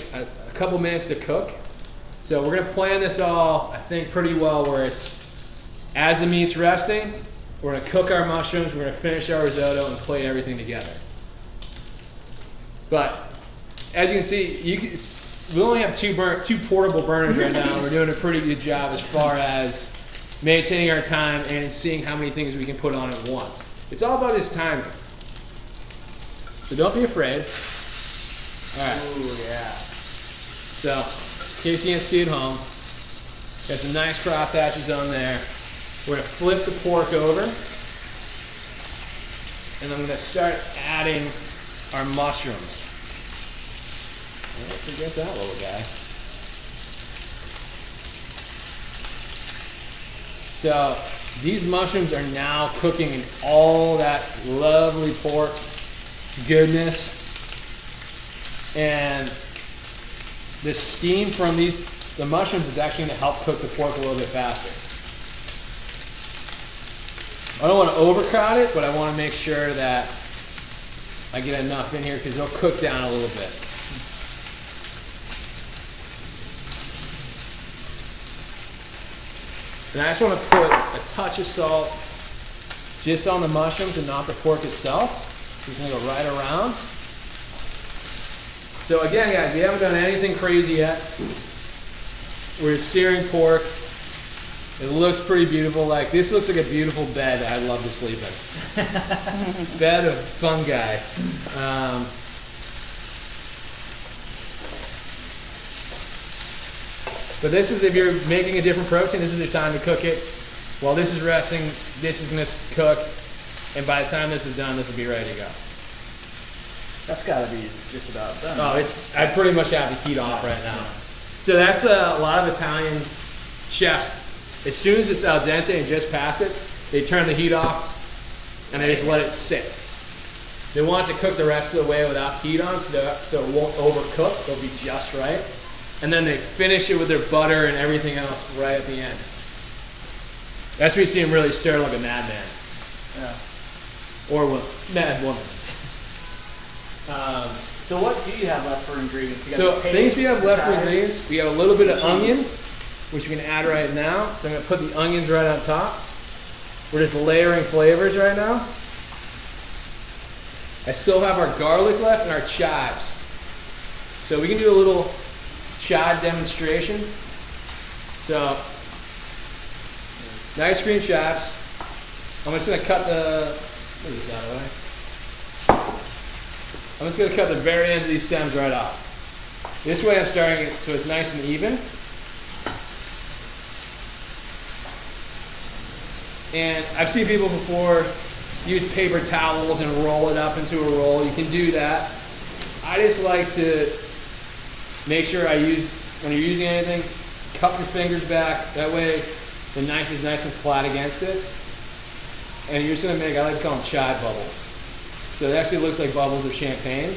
couple minutes to cook. So we're gonna plan this all, I think, pretty well where it's, as the meat's resting, we're gonna cook our mushrooms, we're gonna finish our risotto and plate everything together. But as you can see, we only have two portable burners right now. We're doing a pretty good job as far as maintaining our time and seeing how many things we can put on at once. It's all about this timing. So don't be afraid. All right. Ooh, yeah. So, in case you can't see at home, got some nice cross hatches on there. We're gonna flip the pork over, and I'm gonna start adding our mushrooms. Don't forget that little guy. So, these mushrooms are now cooking in all that lovely pork goodness. And the steam from the mushrooms is actually going to help cook the pork a little bit faster. I don't want to overcoat it, but I want to make sure that I get enough in here because they'll cook down a little bit. And I just want to put a touch of salt just on the mushrooms and not the pork itself. Just going to go right around. So again, guys, we haven't done anything crazy yet. We're searing pork. It looks pretty beautiful. Like, this looks like a beautiful bed that I'd love to sleep in. Bed of fungi. But this is, if you're making a different protein, this is the time to cook it. While this is resting, this is going to cook. And by the time this is done, this will be ready to go. That's got to be just about done. Oh, I pretty much have the heat off right now. So that's a lot of Italian chefs. As soon as it's al dente and just past it, they turn the heat off and they just let it sit. They want it to cook the rest of the way without heat on so it won't overcook. It'll be just right. And then they finish it with their butter and everything else right at the end. That's when you see them really stir like a madman. Yeah. Or a mad woman. So what do you have left for ingredients? So things we have left for ingredients, we have a little bit of onion, which we can add right now. So I'm going to put the onions right on top. We're just layering flavors right now. I still have our garlic left and our chives. So we can do a little chive demonstration. So, nice green chives. I'm just going to cut the, move this out of the way. I'm just going to cut the very ends of these stems right off. This way I'm starting it so it's nice and even. And I've seen people before use paper towels and roll it up into a roll. You can do that. I just like to make sure when you're using anything, cup your fingers back. That way the knife is nice and flat against it. And you're just going to make, I like to call them chive bubbles. So it actually looks like bubbles of champagne.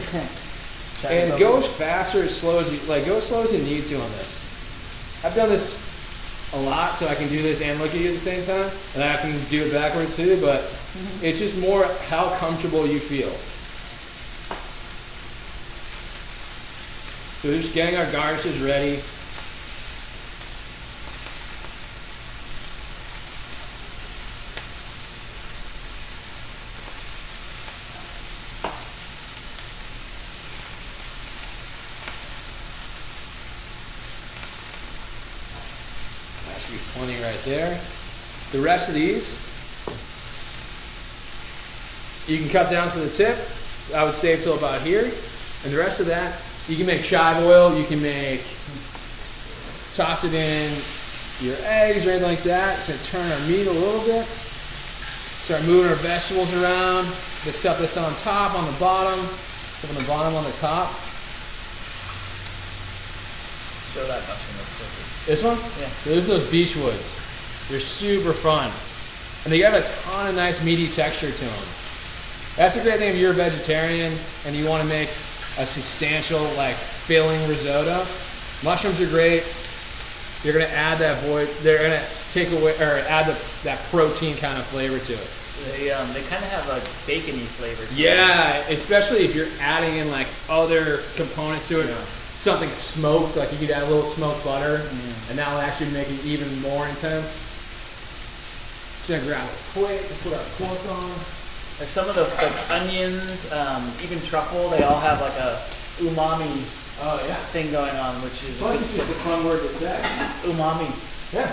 And go as fast or as slow as go as slow as you need to on this. I've done this a lot, so I can do this and look at you at the same time. And I can do it backwards too, but it's just more how comfortable you feel. So we're just getting our garnishes ready. Plenty right there. The rest of these, you can cut down to the tip. I would save till about here. And the rest of that, you can make chive oil. You can toss it in your eggs or anything like that. It's going to turn our meat a little bit. Start moving our vegetables around. The stuff that's on top, on the bottom, stuff on the bottom, on the top. Show that mushroom looks so good. This one? Yeah. So this is those beechwoods. They're super fun. And they have a ton of nice meaty texture to them. That's a great thing if you're a vegetarian and you want to make a substantial, filling risotto. Mushrooms are great. You're gonna add that void. They're gonna take away or add that protein kind of flavor to it. They kind of have a bacony flavor. Yeah, especially if you're adding in like other components to it. Yeah. Something smoked, like you could add a little smoked butter, and that will actually make it even more intense. Just gonna grab a plate and put our pork on. Like some of the onions, even truffle, they all have like a umami thing going on, which is Plus, it's just a fun word to say. umami. Yeah.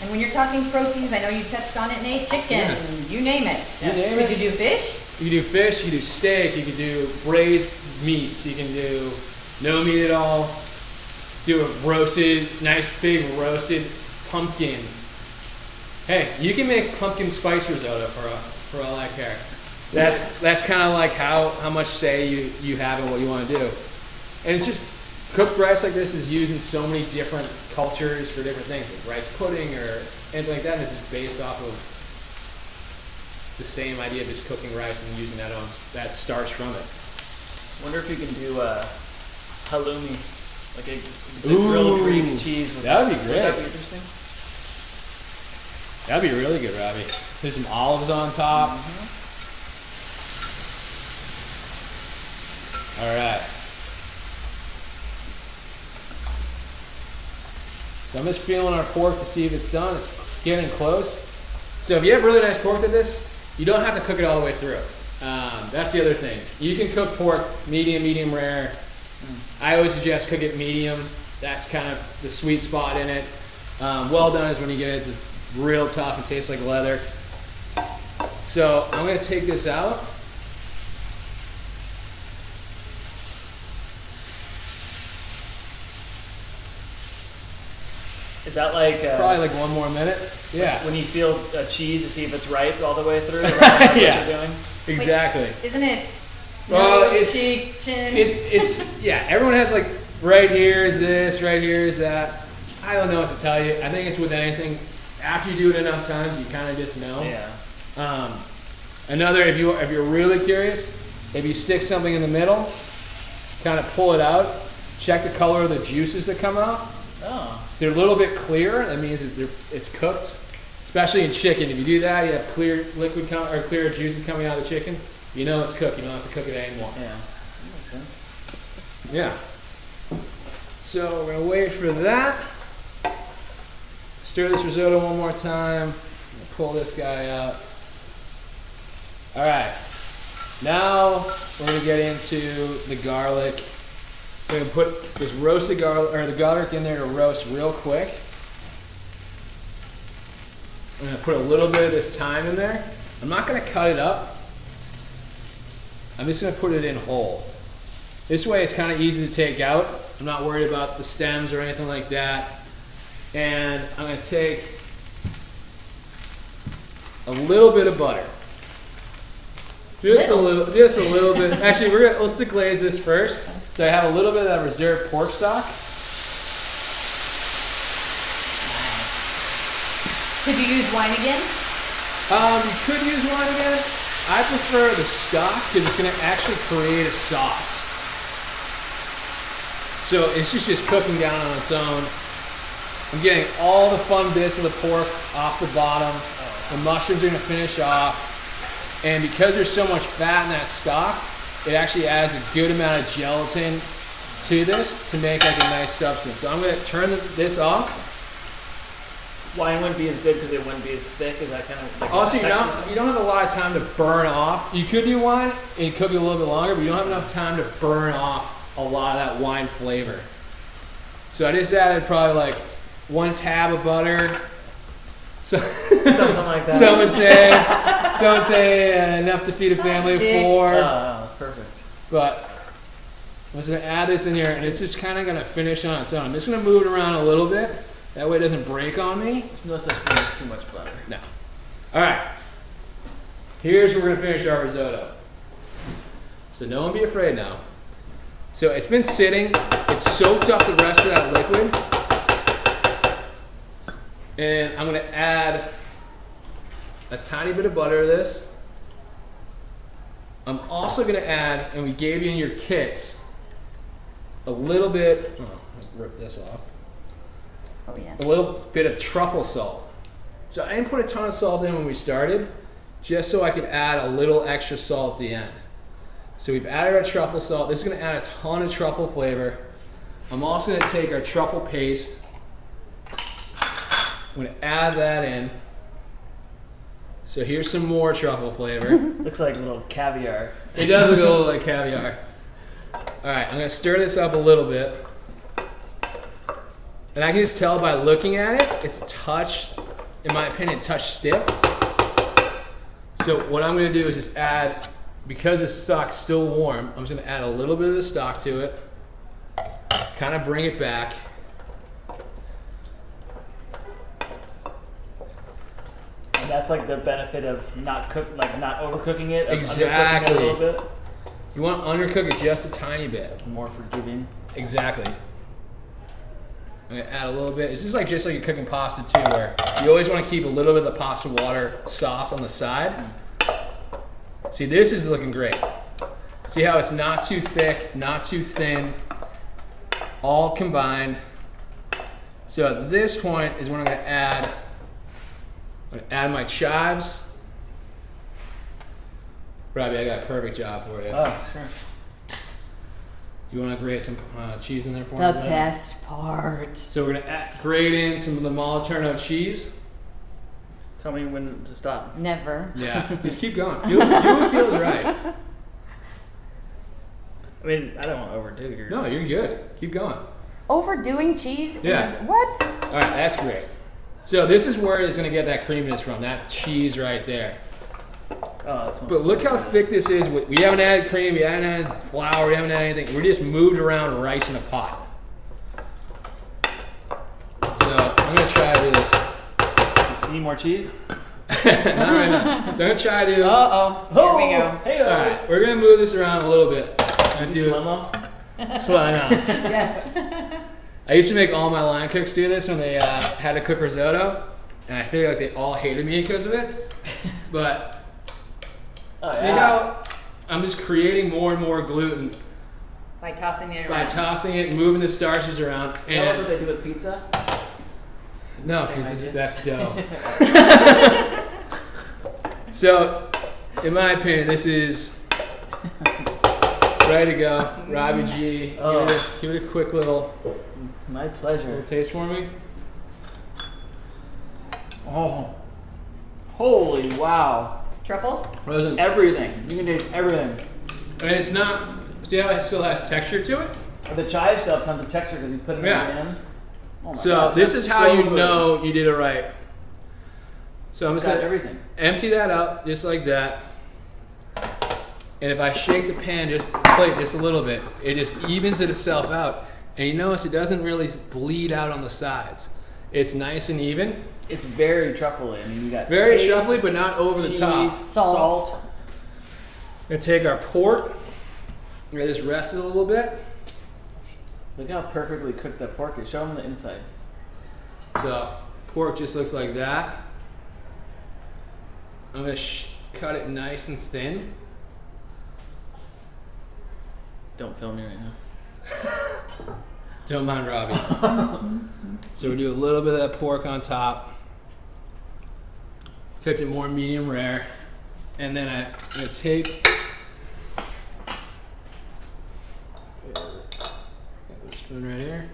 And when you're talking proteins, I know you touched on it, Nate. Chicken, you name it. You name it. Could you do fish? You can do fish, you can do steak, you can do braised meats, you can do no meat at all. Do a roasted, nice big roasted pumpkin. Hey, you can make pumpkin spice risotto for all I care. That's kind of like how much say you have in what you want to do. And it's just cooked rice like this is used in so many different cultures for different things, like rice pudding or anything like that. And it's just based off of the same idea of just cooking rice and using that starch from it. Wonder if you can do halloumi, like a grilled Greek cheese. That would be great. Would that be interesting? That'd be really good, Robbie. There's some olives on top. All right. So I'm just feeling our pork to see if it's done. It's getting close. So if you have really nice pork to this, you don't have to cook it all the way through. That's the other thing. You can cook pork medium rare. I always suggest cook it medium. That's kind of the sweet spot in it. Well done is when you get it real tough and tastes like leather. So I'm going to take this out. Is that like Probably like one more minute. Yeah. when you feel cheese to see if it's ripe all the way through? Is that what Yeah. you're doing? Exactly. Wait, isn't it? Well, Nose, cheek, chin. It's yeah. Everyone has like right here is this, right here is that. I don't know what to tell you. I think it's with anything. After you do it enough times, you kind of just know. Yeah. Another, if you're really curious, if you stick something in the middle, kind of pull it out, check the color of the juices that come out. Oh. They're a little bit clear. That means that it's cooked. Especially in chicken, if you do that, you have clear liquid or clear juices coming out of the chicken. You know it's cooked. You don't have to cook it anymore. Yeah. That makes sense. Yeah. So we're gonna wait for that. Stir this risotto one more time. Pull this guy out. All right. Now we're gonna get into the garlic. So I'm gonna put this roasted garlic or the garlic in there to roast real quick. I'm gonna put a little bit of this thyme in there. I'm not gonna cut it up. I'm just gonna put it in whole. This way it's kind of easy to take out. I'm not worried about the stems or anything like that. And I'm gonna take a little bit of butter. Just a little bit. Actually, let's deglaze this first. So I have a little bit of that reserved pork stock. Could you use wine again? You could use wine again. I prefer the stock because it's gonna actually create a sauce. So it's just cooking down on its own. I'm getting all the fun bits of the pork off the bottom. The mushrooms are gonna finish off. And because there's so much fat in that stock, it actually adds a good amount of gelatin to this to make like a nice substance. So I'm gonna turn this off. Wine wouldn't be as good because it wouldn't be as thick. Is that kind of like Also, you don't have a lot of time to burn off. You could do wine and cook it a little bit longer, but you don't have enough time to burn off a lot of that wine flavor. So I just added probably like 1 tab of butter. So something like that. Some would say enough to feed a family of 4. Oh, perfect. But I'm just gonna add this in here, and it's just kind of gonna finish on its own. I'm just gonna move it around a little bit. That way it doesn't break on me. There's no such thing as too much butter. No. All right. Here's where we're gonna finish our risotto. So no one be afraid now. So it's been sitting. It's soaked up the rest of that liquid. And I'm gonna add a tiny bit of butter to this. I'm also going to add, and we gave you in your kits, a little bit, let's rip this off, Oh yeah. a little bit of truffle salt. So I didn't put a ton of salt in when we started, just so I could add a little extra salt at the end. So we've added our truffle salt. This is going to add a ton of truffle flavor. I'm also going to take our truffle paste. I'm going to add that in. So here's some more truffle flavor. Looks like a little caviar. It does look a little like caviar. Alright, I'm going to stir this up a little bit. And I can just tell by looking at it, it's touch, in my opinion, touch stiff. So what I'm going to do is just add, because the stock's still warm, I'm just going to add a little bit of the stock to it. Kind of bring it back. And that's like the benefit of not overcooking it. Of Exactly. undercooking it a little bit. You want to undercook it just a tiny bit. More forgiving. Exactly. I'm gonna add a little bit. It's just like you're cooking pasta too, where you always want to keep a little bit of the pasta water sauce on the side. See, this is looking great. See how it's not too thick, not too thin, all combined. So at this point is when I'm gonna add my chives. Robbie, I got a perfect job for you. Oh, sure. You want to grate some cheese in there for me? The best part. So we're gonna grate in some of the Moliterno cheese. Tell me when to stop. Never. Yeah, just keep going. Do what feels right. I mean, I don't want to overdo your. No, you're good. Keep going. Overdoing cheese? Yeah. What? All right, that's great. So this is where it's gonna get that creaminess from, that cheese right there. Oh, that's. But look how thick this is. We haven't added cream, we haven't added flour, we haven't added anything. We just moved around rice in a pot. So I'm gonna try to do this. You need more cheese? Not right now. So I'm gonna try to. Uh-oh. Here we go. Hey, All right, we're gonna move this around a little bit. I'm gonna do slow-mo? slow now. Yes. I used to make all my line cooks do this when they had to cook risotto, and I feel like they all hated me because of it. But see how I'm just creating more and more gluten By tossing it around. by tossing it, moving the starches around. You know what And they do with pizza? no, Same because idea. that's dough. So, in my opinion, this is ready to go. RobbyG, Oh. give it a quick little My pleasure. taste for me. Oh, holy wow! Truffles? Wasn't- Everything. You can taste everything. And it's not. See how it still has texture to it? The chives still have tons of texture because you put them Yeah. in. Oh my So God, this that's is how so you good. know you did it right. So I'm It's just got gonna everything. empty that up just like that. And if I shake the pan plate just a little bit, it just evens itself out. And you notice it doesn't really bleed out on the sides. It's nice and even. It's very truffly. I mean, you got Very paste, truffly, but not over the cheese, top. Salt. We're gonna take our pork. We're gonna just rest it a little bit. Look how perfectly cooked that pork is. Show them the inside. So pork just looks like that. I'm gonna cut it nice and thin. Don't film me right now. Don't mind Robbie. So we do a little bit of that pork on top. Cooked it more medium rare. And then I'm gonna take got the spoon right here.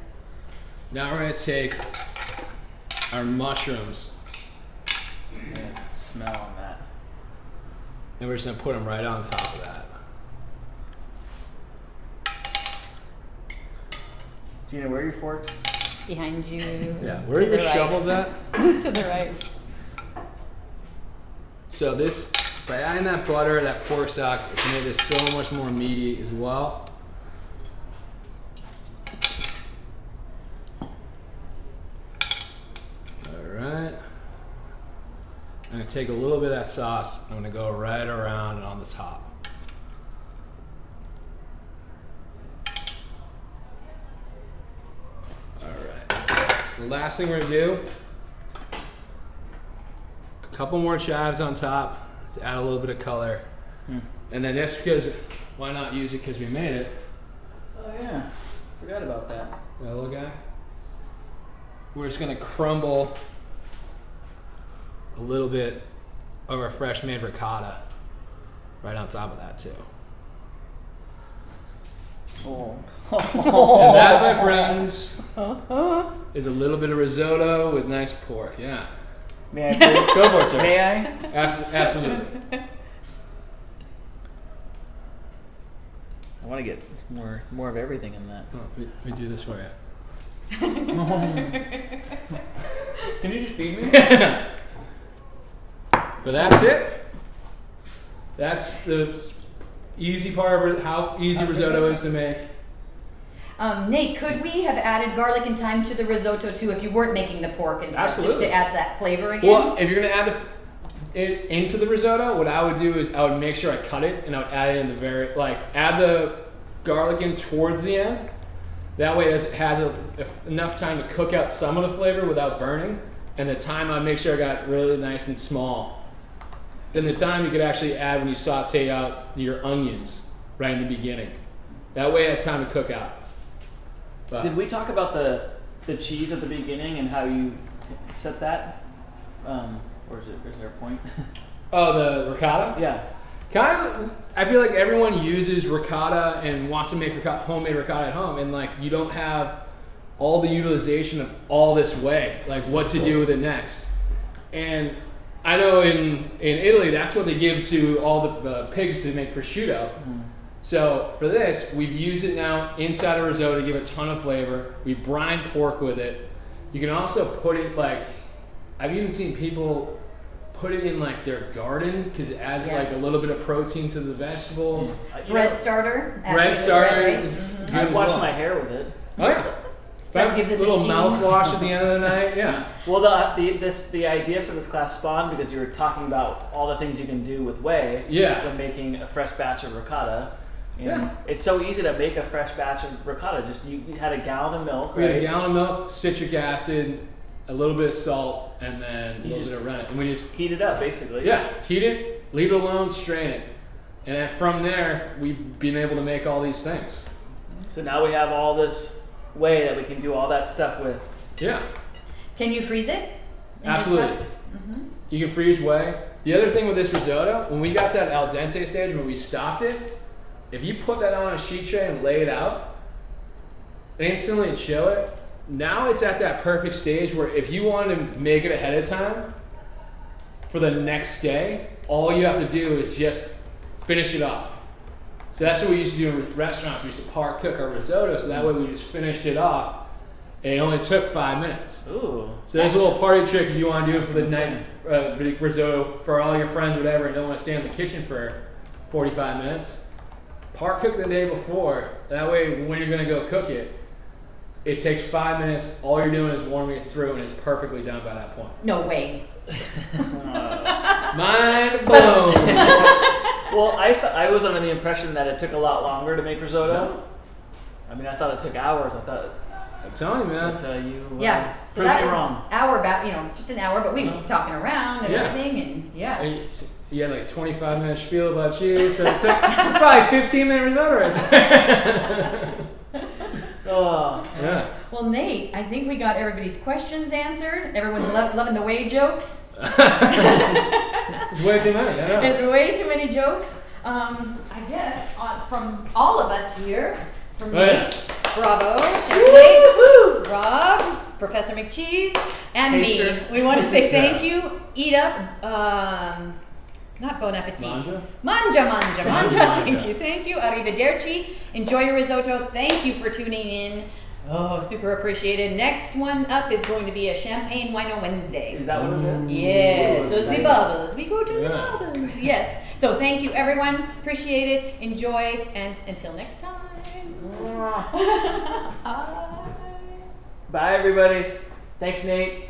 Now we're gonna take our mushrooms Man, smell on that. and we're just gonna put them right on top of that. Gina, where are your forks? Behind you. Yeah, where are To your the right. shovels at? To the right. So this, by adding that butter, that pork stock, it's gonna make this so much more meaty as well. Alright. I'm gonna take a little bit of that sauce, I'm gonna go right around and on the top. Alright. The last thing we're gonna do, a couple more chives on top to add a little bit of color. And then this, because why not use it because we made it. Oh yeah, forgot about that. That little guy. We're just gonna crumble a little bit of our fresh made ricotta right on top of that too. Oh. And that, my friends, is a little bit of risotto with nice pork. Yeah. May I please? Go for it, sir. May I? Absolutely. I want to get more of everything in that. Oh, we do this for you. Can you just feed me? But that's it. That's the easy part of how easy risotto is to make. Nate, could we have added garlic and thyme to the risotto too if you weren't making the pork and stuff, just Absolutely. to add that flavor again? Well, if you're gonna add it into the risotto, what I would do is I would make sure I cut it and I would add it in the add the garlic in towards the end. That way it has enough time to cook out some of the flavor without burning. And the thyme, I'd make sure I got really nice and small. Then the thyme you could actually add when you saute out your onions right in the beginning. That way it has time to cook out. But Did we talk about the cheese at the beginning and how you set that? Or is there a point? oh, the ricotta? Yeah. Kind of, I feel like everyone uses ricotta and wants to make homemade ricotta at home, and like you don't have all the utilization of all this whey, like what to do with it next. And I know in Italy, that's what they give to all the pigs to make prosciutto. Mm. So for this, we've used it now inside a risotto to give a ton of flavor. We brine pork with it. You can also put it I've even seen people put it in like their garden because it adds like a little bit of protein to the vegetables. Bread starter. Bread starter Right? is good I as wash well. my hair with it. Oh yeah. That gives it a little the sheen. mouthwash at the end of the night. Yeah. Well, the idea for this class spawned because you were talking about all the things you can do with whey Yeah. when making a fresh batch of ricotta. And Yeah. it's so easy to make a fresh batch of ricotta. Just you had a gallon of milk, We right? had a gallon of milk, citric acid, a little bit of salt, and then a little bit of rennet. And we just Heat it up, basically. heat it, leave it alone, strain it. And then from there, we've been able to make all these things. So now we have all this whey that we can do all that stuff with. Yeah. Can you freeze it? in your Absolutely. tubs? You can freeze whey. The other thing with this risotto, when we got to that al dente stage where we stopped it, if you put that on a sheet tray and lay it out, instantly chill it, now it's at that perfect stage where if you wanted to make it ahead of time for the next day, all you have to do is just finish it off. So that's what we used to do in restaurants. We used to par cook our risotto, so that way we just finished it off. And it only took 5 minutes. Ooh. So there's a little party trick if you want to do it for the night risotto for all your friends, whatever, and don't want to stay in the kitchen for 45 minutes. Par cook the day before. That way, when you're going to go cook it, it takes 5 minutes. All you're doing is warming it through, and it's perfectly done by that point. No way. Mind blown. Well, I was under the impression that it took a lot longer to make risotto. I mean, I thought it took hours. I thought. I'm telling you, man. But you Yeah. So proved that me was wrong. just an hour, but we were talking around and Yeah. everything, and And you had like 25-minute spiel about cheese, so it took probably 15-minute risotto right there. Oh. Yeah. Well, Nate, I think we got everybody's questions answered. Everyone's loving the whey jokes. It's way too many. I know. There's way too many jokes. I guess from all of us here, from Oh, Nate, yeah. Bravo, Chef Nate, Rob, Professor McCheese, and Taster. me. We want to say thank Yeah. you. Eat up. Not bon appetit. Manja? Manja. Manja. Thank you. Arrivederci. Enjoy your risotto. Thank you for tuning in. Oh, super appreciated. Next one up is going to be a Champagne Wino Wednesday. Is that what it is? Yes, so the exciting. bubbles. We go to the Yeah. bubbles. Yes. So thank you, everyone. Appreciate it. Enjoy. And until next time. Bye. Bye, everybody. Thanks, Nate.